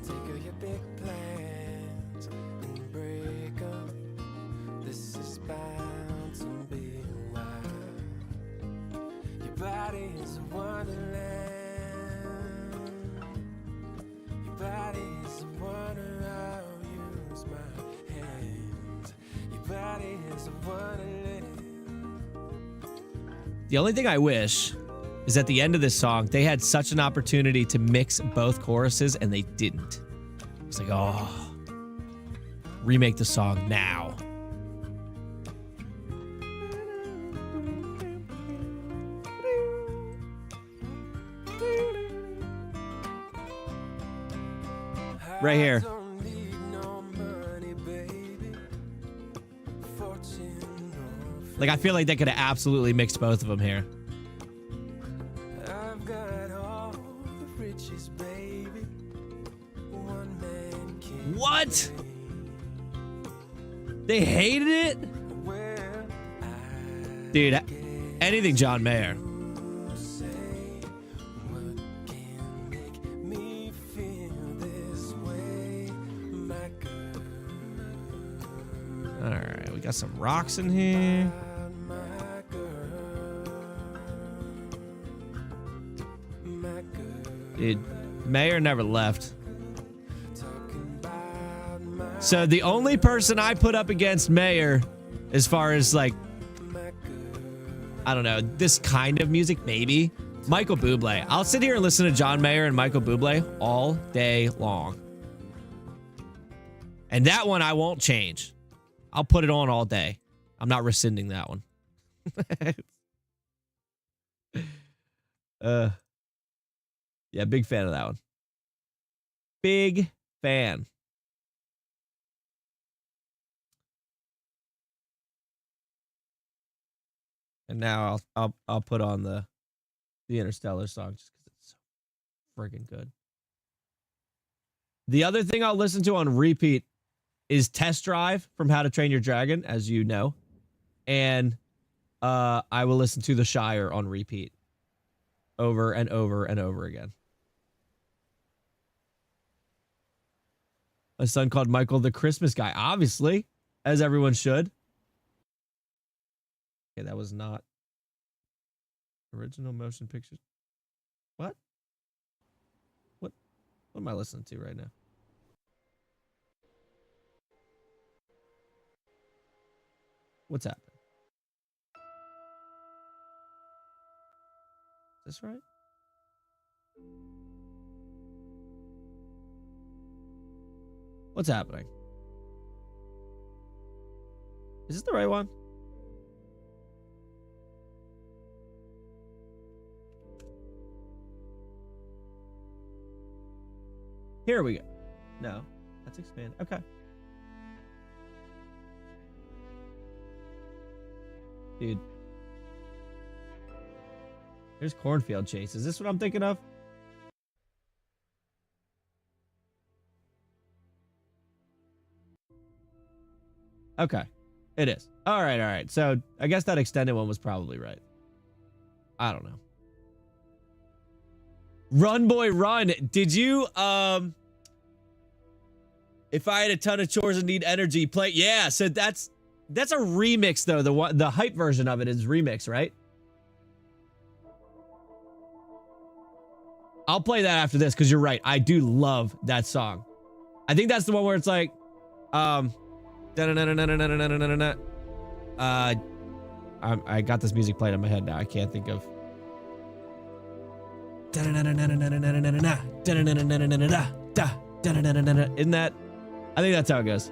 Take all your big plans and break up. This is bound to be wild. Your body is a wonderland. Your body is a wonder. I'll use my hands. Your body is a wonderland. The only thing I wish is at the end of this song, they had such an opportunity to mix both choruses and they didn't. It's like, oh, remake the song now. Right here. Don't need no money, baby. Fortune or Like, I feel like they could have absolutely mixed both of them here. I've got all the riches, baby. One man can What? They hated it? well, I Dude, anything John Mayer. say what can make me feel this way, my girl. All right, we got some rocks in here. My girl, my girl. Dude, Mayor never left. So the only person I put up against Mayor, as far as like, I don't know, this kind of music, maybe, Michael Bublé. I'll sit here and listen to John Mayer and Michael Bublé all day long. And that one I won't change. I'll put it on all day. I'm not rescinding that one. Yeah, big fan of that one. Big fan. And now I'll put on the Interstellar song just because it's so friggin' good. The other thing I'll listen to on repeat is Test Drive from How to Train Your Dragon, as you know. And I will listen to The Shire on repeat over and over and over again. A son called Michael the Christmas guy, obviously, as everyone should. Okay, that was not original motion pictures. What am I listening to right now? What's happening? Is this right? What's happening? Is this the right one? Here we go. No, let's expand. Okay. Dude. There's Cornfield Chase. Is this what I'm thinking of? Okay. It is. All right. So I guess that extended one was probably right. I don't know. Run Boy Run. Did you if I had a ton of chores and need energy, play? Yeah, so that's a remix though. The hype version of it is remix, right? I'll play that after this because you're right. I do love that song. I think that's the one where it's like I got this music playing in my head now. I can't think of. Isn't that? I think that's how it goes.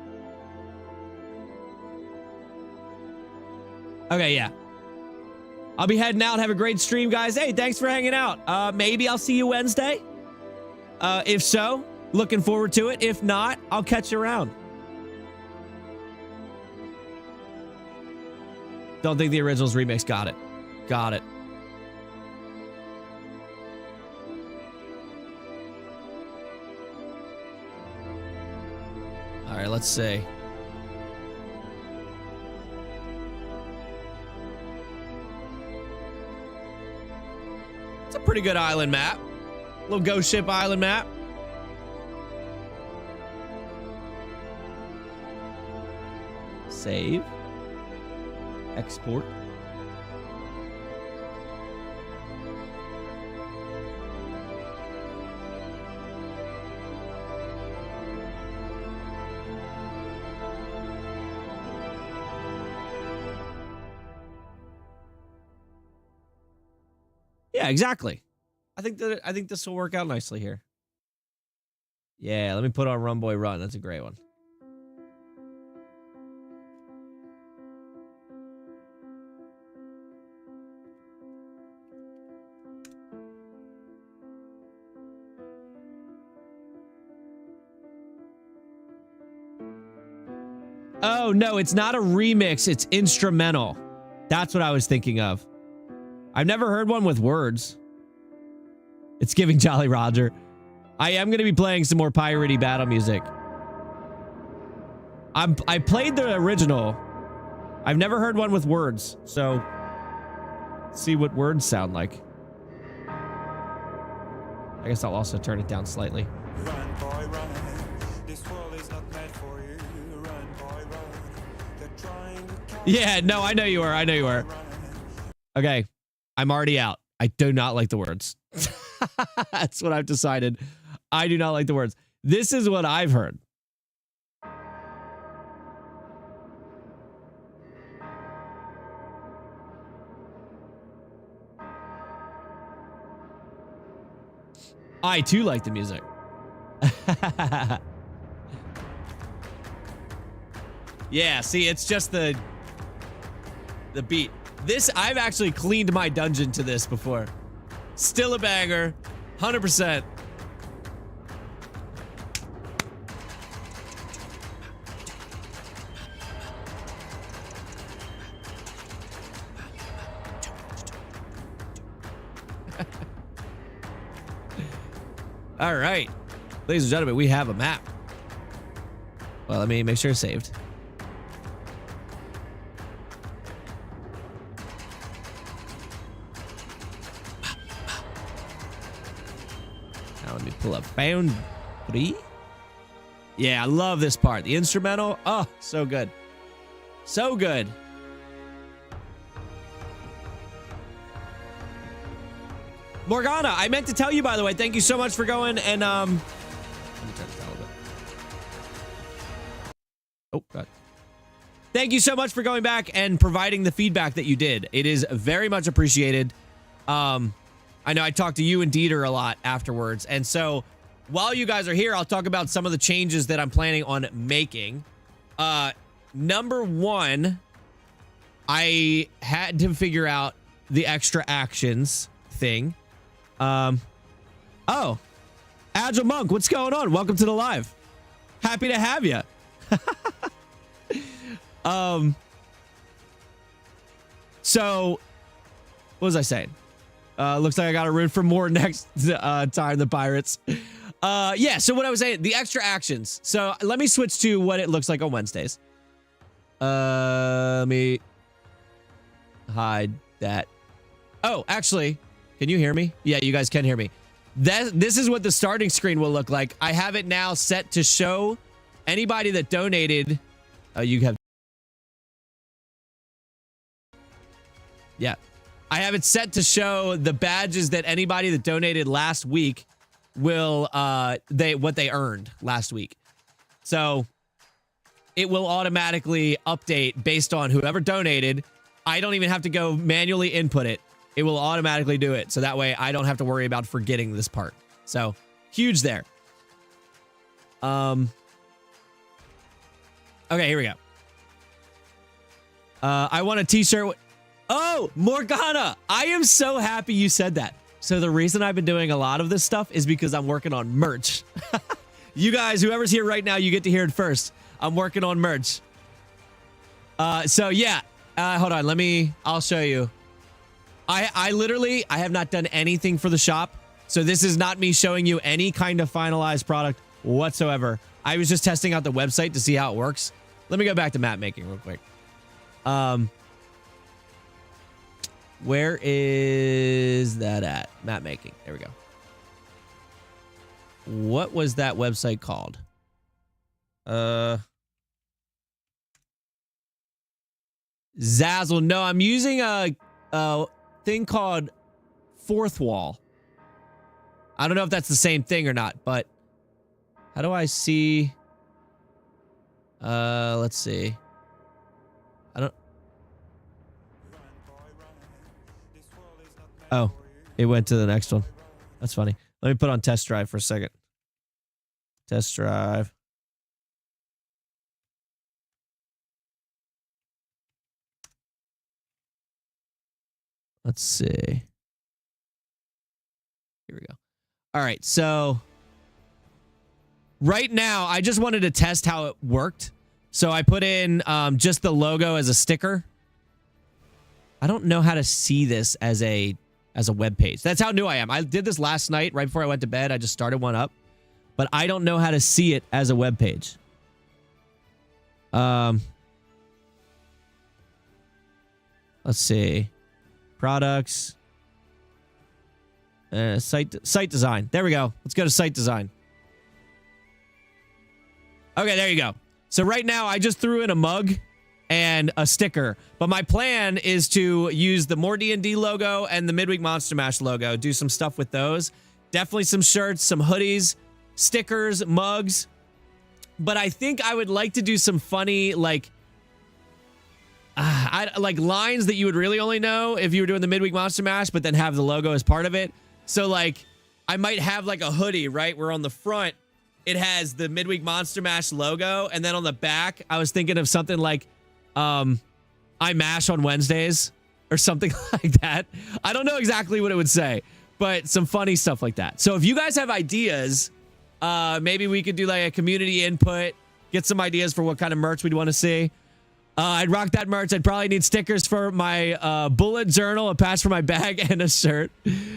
Okay, yeah. I'll be heading out. Have a great stream, guys. Hey, thanks for hanging out. Maybe I'll see you Wednesday. If so, looking forward to it. If not, I'll catch you around. Don't think the original's remix. Got it. Got it. All right, let's see. It's a pretty good island map. Little ghost ship island map. Save. Export. Yeah, exactly. I think this will work out nicely here. Yeah, let me put on Run Boy Run. That's a great one. Oh, no, it's not a remix. It's instrumental. That's what I was thinking of. I've never heard one with words. It's giving Jolly Roger. I am going to be playing some more piratey battle music. I played the original. I've never heard one with words, so let's see what words sound like. I guess I'll also turn it down slightly. Run, boy, run. This world is not meant for you. Run, boy, run. They're trying to catch Yeah, no, I know you are. I know you are. Okay, I'm already out. I do not like the words. That's what I've decided. I do not like the words. This is what I've heard. I too like the music. Yeah, see, it's just the beat. This, I've actually cleaned my dungeon to this before. Still a banger, 100%. All right, ladies and gentlemen, we have a map. Well, let me make sure it's saved. Now let me pull up Boundary. Yeah, I love this part. The instrumental, oh, so good. So good. Morgana, I meant to tell you, by the way, thank you so much for going and, let me turn this down a little bit. Oh, God. Thank you so much for going back and providing the feedback that you did. It is very much appreciated. I know I talked to you and Dieter a lot afterwards. And so while you guys are here, I'll talk about some of the changes that I'm planning on making. Number one, I had to figure out the extra actions thing. Oh, Agile Monk, what's going on? Welcome to the live. Happy to have you. So what was I saying? Looks like I got a rune for more next time, the pirates. Yeah, so what I was saying, the extra actions. So let me switch to what it looks like on Wednesdays. Let me hide that. Oh, actually, can you hear me? Yeah, you guys can hear me. This is what the starting screen will look like. I have it now set to show anybody that donated. You have. Yeah. I have it set to show the badges that anybody that donated last week will what they earned last week. So it will automatically update based on whoever donated. I don't even have to go manually input it. It will automatically do it. So that way I don't have to worry about forgetting this part. So huge there. Okay, here we go. I want a t-shirt. Oh, Morgana, I am so happy you said that. So the reason I've been doing a lot of this stuff is because I'm working on merch. You guys, whoever's here right now, you get to hear it first. I'm working on merch. So yeah, hold on. I'll show you. I literally have not done anything for the shop. So this is not me showing you any kind of finalized product whatsoever. I was just testing out the website to see how it works. Let me go back to map making real quick. Where is that at? Map making. There we go. What was that website called? Zazzle. No, I'm using a thing called Fourth Wall. I don't know if that's the same thing or not, but how do I see? Let's see. I don't. Oh, it went to the next one. That's funny. Let me put on test drive for a second. Test drive. Let's see. Here we go. All right, so right now, I just wanted to test how it worked. So I put in just the logo as a sticker. I don't know how to see this as a web page. That's how new I am. I did this last night right before I went to bed. I just started one up, but I don't know how to see it as a web page. Let's see. Products. Site design. There we go. Let's go to site design. Okay, there you go. So right now I just threw in a mug and a sticker. But my plan is to use the More D&D logo and the Midweek Monster Mash logo, do some stuff with those. Definitely some shirts, some hoodies, stickers, mugs. But I think I would like to do some funny, like lines that you would really only know if you were doing the Midweek Monster Mash, but then have the logo as part of it. So like I might have like a hoodie, right, where on the front it has the Midweek Monster Mash logo, and then on the back I was thinking of something like I mash on Wednesdays or something like that. I don't know exactly what it would say, but some funny stuff like that. So if you guys have ideas, maybe we could do like a community input, get some ideas for what kind of merch we'd want to see. I'd rock that merch. I'd probably need stickers for my bullet journal, a patch for my bag, and a shirt.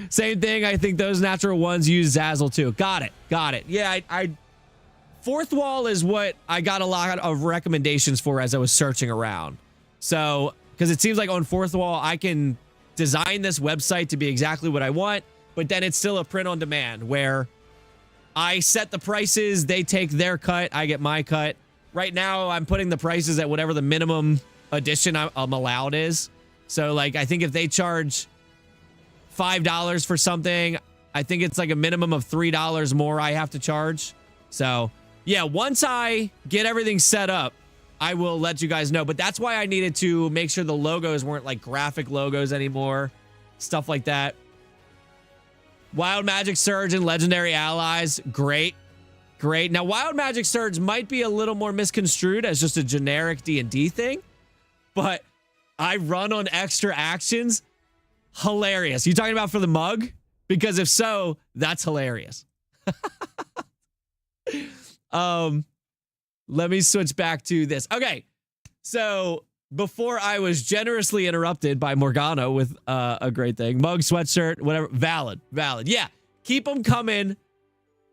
Same thing. I think those natural ones use Zazzle too. Got it. Yeah, I Fourth Wall is what I got a lot of recommendations for as I was searching around. So, because it seems like on Fourth Wall, I can design this website to be exactly what I want, but then it's still a print on demand where I set the prices, they take their cut, I get my cut. Right now, I'm putting the prices at whatever the minimum edition I'm allowed is. So, like, I think if they charge $5 for something, I think it's like a minimum of $3 more I have to charge. So, yeah, once I get everything set up, I will let you guys know. But that's why I needed to make sure the logos weren't like graphic logos anymore. Stuff like that. Wild Magic Surge and Legendary Allies. Great. Now, Wild Magic Surge might be a little more misconstrued as just a generic D&D thing. But I run on extra actions. Hilarious. You talking about for the mug? Because if so, that's hilarious. Let me switch back to this. Okay. So before I was generously interrupted by Morgana with a great thing. Mug, sweatshirt, whatever. Valid. Yeah. Keep them coming.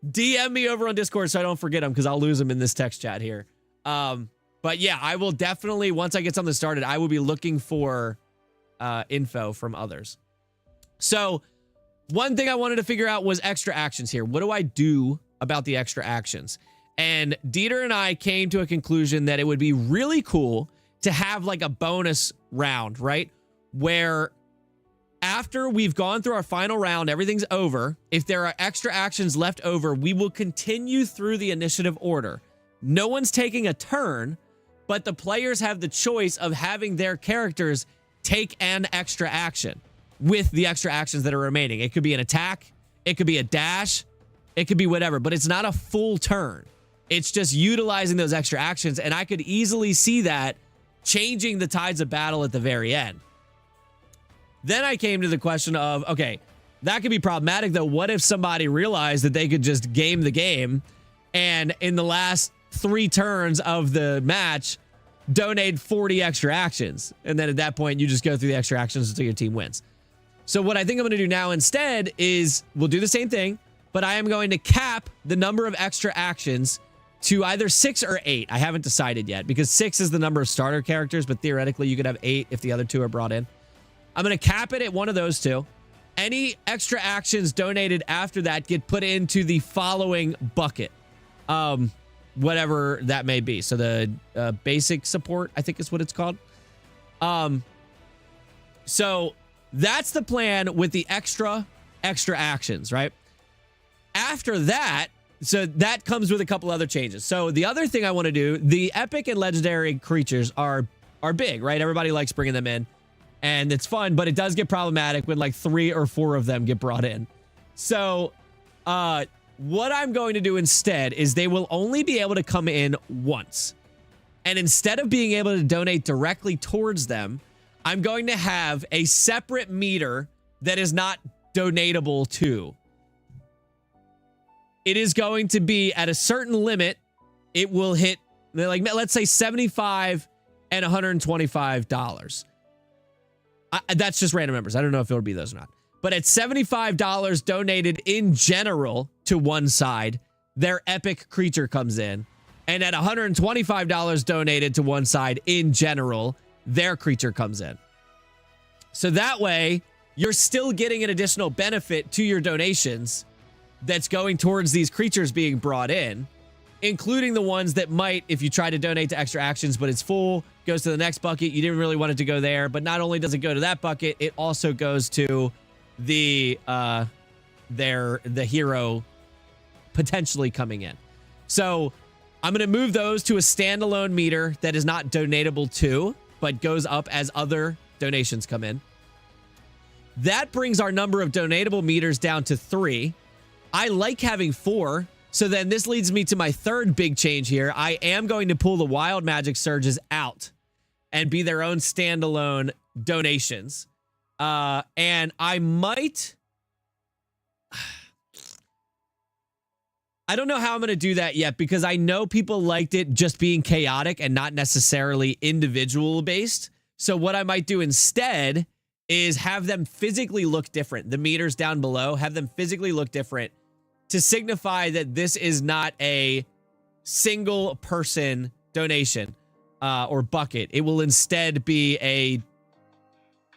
DM me over on Discord so I don't forget them because I'll lose them in this text chat here. But yeah, I will definitely, once I get something started, I will be looking for info from others. So one thing I wanted to figure out was extra actions here. What do I do about the extra actions? And Dieter and I came to a conclusion that it would be really cool to have like a bonus round, right? Where after we've gone through our final round, everything's over. If there are extra actions left over, we will continue through the initiative order. No one's taking a turn, but the players have the choice of having their characters take an extra action with the extra actions that are remaining. It could be an attack. It could be a dash. It could be whatever, but it's not a full turn. It's just utilizing those extra actions, and I could easily see that changing the tides of battle at the very end. Then I came to the question of, okay, that could be problematic, though. What if somebody realized that they could just game the game and in the last 3 turns of the match, donate 40 extra actions? And then at that point, you just go through the extra actions until your team wins. So what I think I'm going to do now instead is we'll do the same thing, but I am going to cap the number of extra actions to either 6 or 8. I haven't decided yet because 6 is the number of starter characters, but theoretically you could have 8 if the other 2 are brought in. I'm going to cap it at one of those 2. Any extra actions donated after that get put into the following bucket. Whatever that may be. So the basic support, I think is what it's called. So that's the plan with the extra actions, right? After that, so that comes with a couple other changes. So the other thing I want to do, the epic and legendary creatures are big, right? Everybody likes bringing them in. And it's fun, but it does get problematic when like 3 or 4 of them get brought in. So what I'm going to do instead is they will only be able to come in once. And instead of being able to donate directly towards them, I'm going to have a separate meter that is not donatable to. It is going to be at a certain limit. It will hit, like, let's say $75 and $125. That's just random numbers. I don't know if it'll be those or not. But at $75 donated in general to one side, their epic creature comes in. And at $125 donated to one side in general, their creature comes in. So that way, you're still getting an additional benefit to your donations that's going towards these creatures being brought in. including the ones that might, if you try to donate to extra actions, but it's full, goes to the next bucket. You didn't really want it to go there, but not only does it go to that bucket, it also goes to the hero potentially coming in. So I'm going to move those to a standalone meter that is not donatable to, but goes up as other donations come in. That brings our number of donatable meters down to 3. I like having 4. So then this leads me to my third big change here. I am going to pull the wild magic surges out and be their own standalone donations. And I might... I don't know how I'm going to do that yet because I know people liked it just being chaotic and not necessarily individual based. So what I might do instead is have them physically look different. The meters down below, have them physically look different to signify that this is not a single person donation or bucket. It will instead be a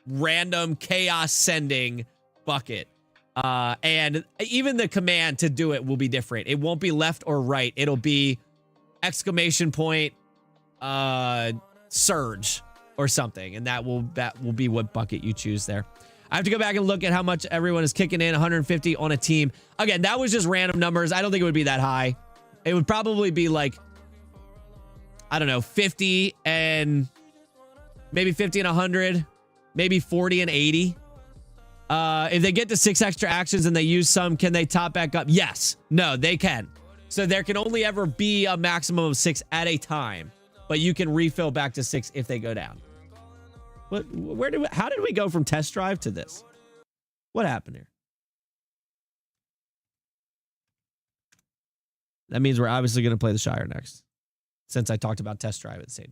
random chaos sending bucket. And even the command to do it will be different. It won't be left or right. It'll be exclamation point, surge or something. And that will be what bucket you choose there. I have to go back and look at how much everyone is kicking in. 150 on a team. Again, that was just random numbers. I don't think it would be that high. It would probably be like, I don't know, 50 and maybe 50 and 100, maybe 40 and 80. If they get to 6 extra actions and they use some, can they top back up? Yes. No, they can. So there can only ever be a maximum of 6 at a time, but you can refill back to 6 if they go down. How did we go from test drive to this? What happened here? That means we're obviously going to play the Shire next, since I talked about test drive at the same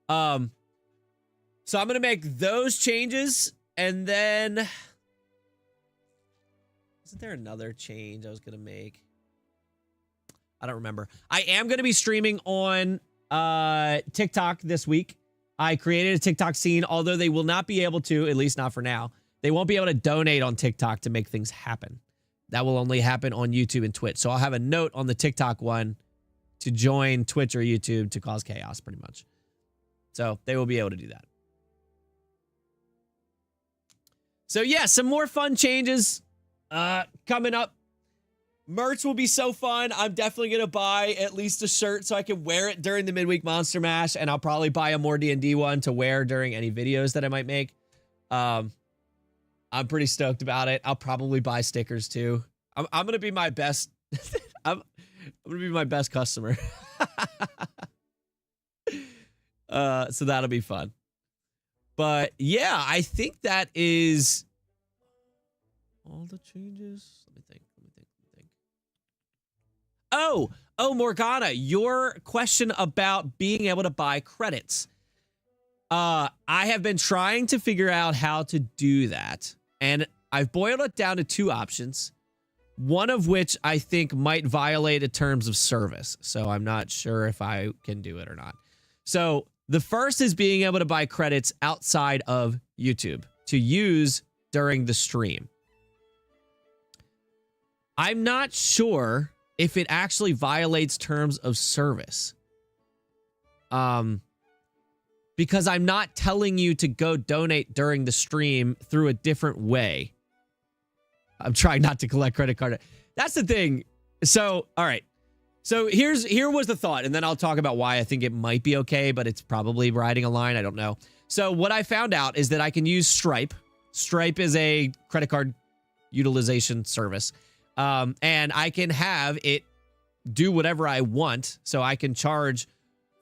time. So I'm going to make those changes, and then... Isn't there another change I was going to make? I don't remember. I am going to be streaming on TikTok this week. I created a TikTok scene, although they will not be able to, at least not for now. They won't be able to donate on TikTok to make things happen. That will only happen on YouTube and Twitch. So I'll have a note on the TikTok one to join Twitch or YouTube to cause chaos, pretty much. So they will be able to do that. So yeah, some more fun changes coming up. Merch will be so fun. I'm definitely going to buy at least a shirt so I can wear it during the Midweek Monster Mash, and I'll probably buy a more D&D one to wear during any videos that I might make. I'm pretty stoked about it. I'll probably buy stickers too. I'm going to be my best. I'm going to be my best customer. So that'll be fun. But yeah, I think that is all the changes. Let me think. Oh, Morgana, your question about being able to buy credits. I have been trying to figure out how to do that, and I've boiled it down to 2 options, one of which I think might violate the terms of service. So I'm not sure if I can do it or not. So the first is being able to buy credits outside of YouTube to use during the stream. I'm not sure if it actually violates terms of service. Because I'm not telling you to go donate during the stream through a different way. I'm trying not to collect credit card. That's the thing. So, all right. So here was the thought, and then I'll talk about why I think it might be okay, but it's probably riding a line. I don't know. So what I found out is that I can use Stripe. Stripe is a credit card utilization service. And I can have it do whatever I want. So I can charge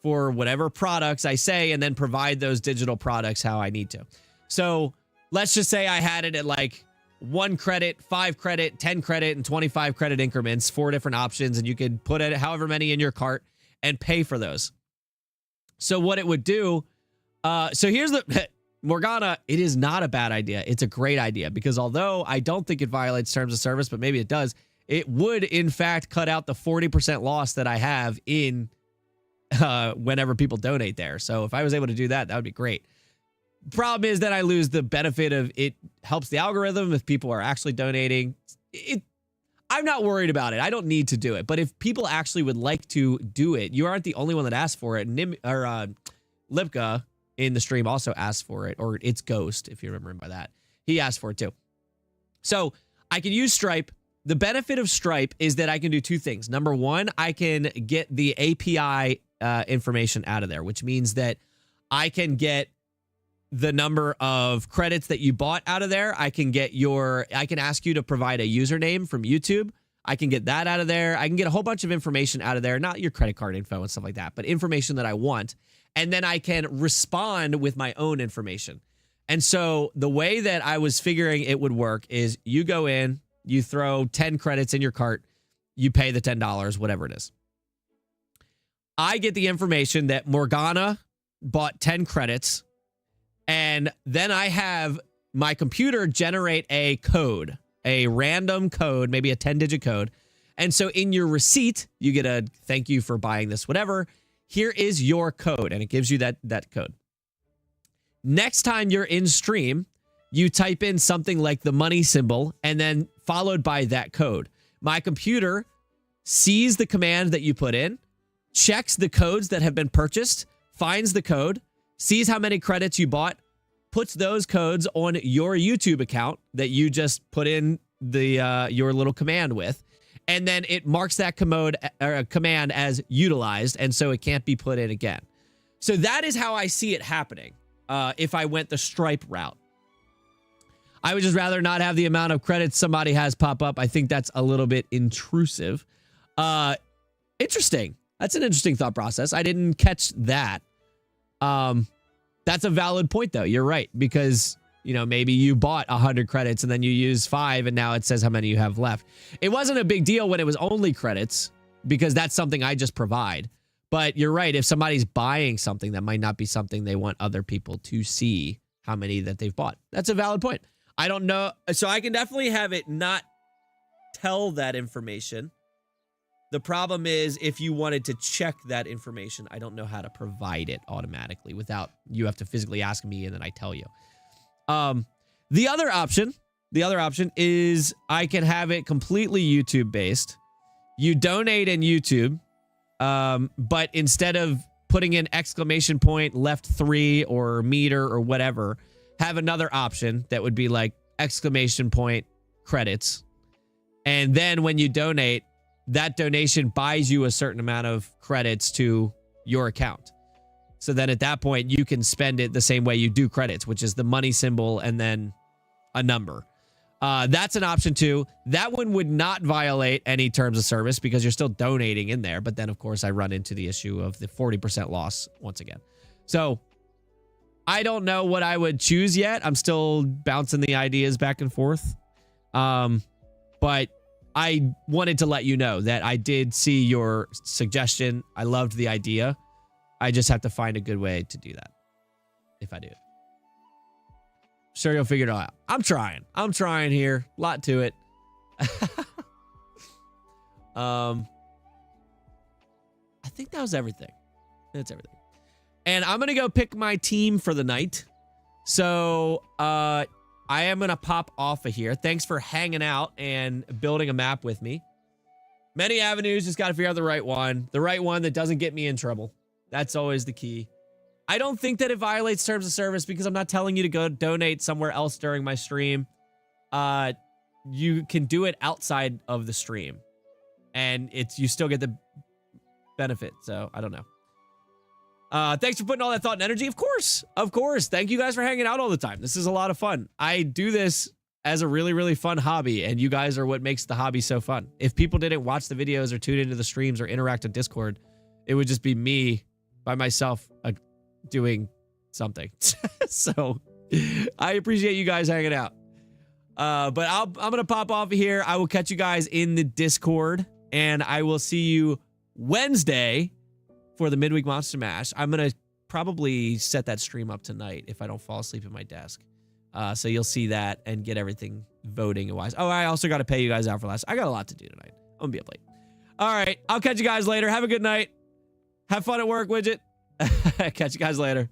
for whatever products I say and then provide those digital products how I need to. So let's just say I had it at like 1 credit, 5 credit, 10 credit, and 25 credit increments, 4 different options, and you could put it however many in your cart and pay for those. So what it would do, so here's the, Morgana, it is not a bad idea. It's a great idea because although I don't think it violates terms of service, but maybe it does, it would in fact cut out the 40% loss that I have in whenever people donate there. So if I was able to do that, that would be great. Problem is that I lose the benefit of it helps the algorithm if people are actually donating. I'm not worried about it. I don't need to do it. But if people actually would like to do it, you aren't the only one that asked for it. Lipka in the stream also asked for it, or it's Ghost, if you remember him by that. He asked for it too. So I can use Stripe. The benefit of Stripe is that I can do two things. Number one, I can get the API information out of there, which means that I can get the number of credits that you bought out of there. I can ask you to provide a username from YouTube. I can get that out of there. I can get a whole bunch of information out of there, not your credit card info and stuff like that, but information that I want. And then I can respond with my own information. And so the way that I was figuring it would work is you go in, you throw 10 credits in your cart, you pay the $10, whatever it is. I get the information that Morgana bought 10 credits, and then I have my computer generate a code, a random code, maybe a 10-digit code. And so in your receipt, you get a thank you for buying this, whatever. Here is your code, and it gives you that code. Next time you're in stream, you type in something like the money symbol and then followed by that code. My computer sees the command that you put in, checks the codes that have been purchased, finds the code, sees how many credits you bought, puts those codes on your YouTube account that you just put in the your little command with, and then it marks that command as utilized, and so it can't be put in again. So that is how I see it happening if I went the Stripe route. I would just rather not have the amount of credits somebody has pop up. I think that's a little bit intrusive. Interesting. That's an interesting thought process. I didn't catch that. That's a valid point, though. You're right, because, you know, maybe you bought 100 credits and then you use 5 and now it says how many you have left. It wasn't a big deal when it was only credits because that's something I just provide. But you're right. If somebody's buying something, that might not be something they want other people to see how many that they've bought. That's a valid point. I don't know. So I can definitely have it not tell that information. The problem is if you wanted to check that information, I don't know how to provide it automatically without you have to physically ask me and then I tell you. The other option is I can have it completely YouTube based. You donate in YouTube, but instead of putting in exclamation point, left 3 or meter or whatever, have another option that would be like exclamation point credits. And then when you donate, that donation buys you a certain amount of credits to your account. So then at that point, you can spend it the same way you do credits, which is the money symbol and then a number. That's an option too. That one would not violate any terms of service because you're still donating in there. But then, of course, I run into the issue of the 40% loss once again. So I don't know what I would choose yet. I'm still bouncing the ideas back and forth. But I wanted to let you know that I did see your suggestion. I loved the idea. I just have to find a good way to do that if I do it. Sure, you'll figure it out. I'm trying here. A lot to it. I think that was everything. That's everything. And I'm going to go pick my team for the night. So, I am going to pop off of here. Thanks for hanging out and building a map with me. Many avenues, just got to figure out the right one. The right one that doesn't get me in trouble. That's always the key. I don't think that it violates terms of service because I'm not telling you to go donate somewhere else during my stream. You can do it outside of the stream. And you still get the benefit. So, I don't know. Thanks for putting all that thought and energy. Of course. Thank you guys for hanging out all the time. This is a lot of fun. I do this as a really, really fun hobby, and you guys are what makes the hobby so fun. If people didn't watch the videos or tune into the streams or interact on Discord, it would just be me by myself doing something. So I appreciate you guys hanging out. But I'm going to pop off of here. I will catch you guys in the Discord, and I will see you Wednesday for the Midweek Monster Mash. I'm going to probably set that stream up tonight if I don't fall asleep at my desk. So you'll see that and get everything voting wise. Oh, I also got to pay you guys out for last. I got a lot to do tonight. I'm going to be up late. All right. I'll catch you guys later. Have a good night. Have fun at work, Widget. Catch you guys later.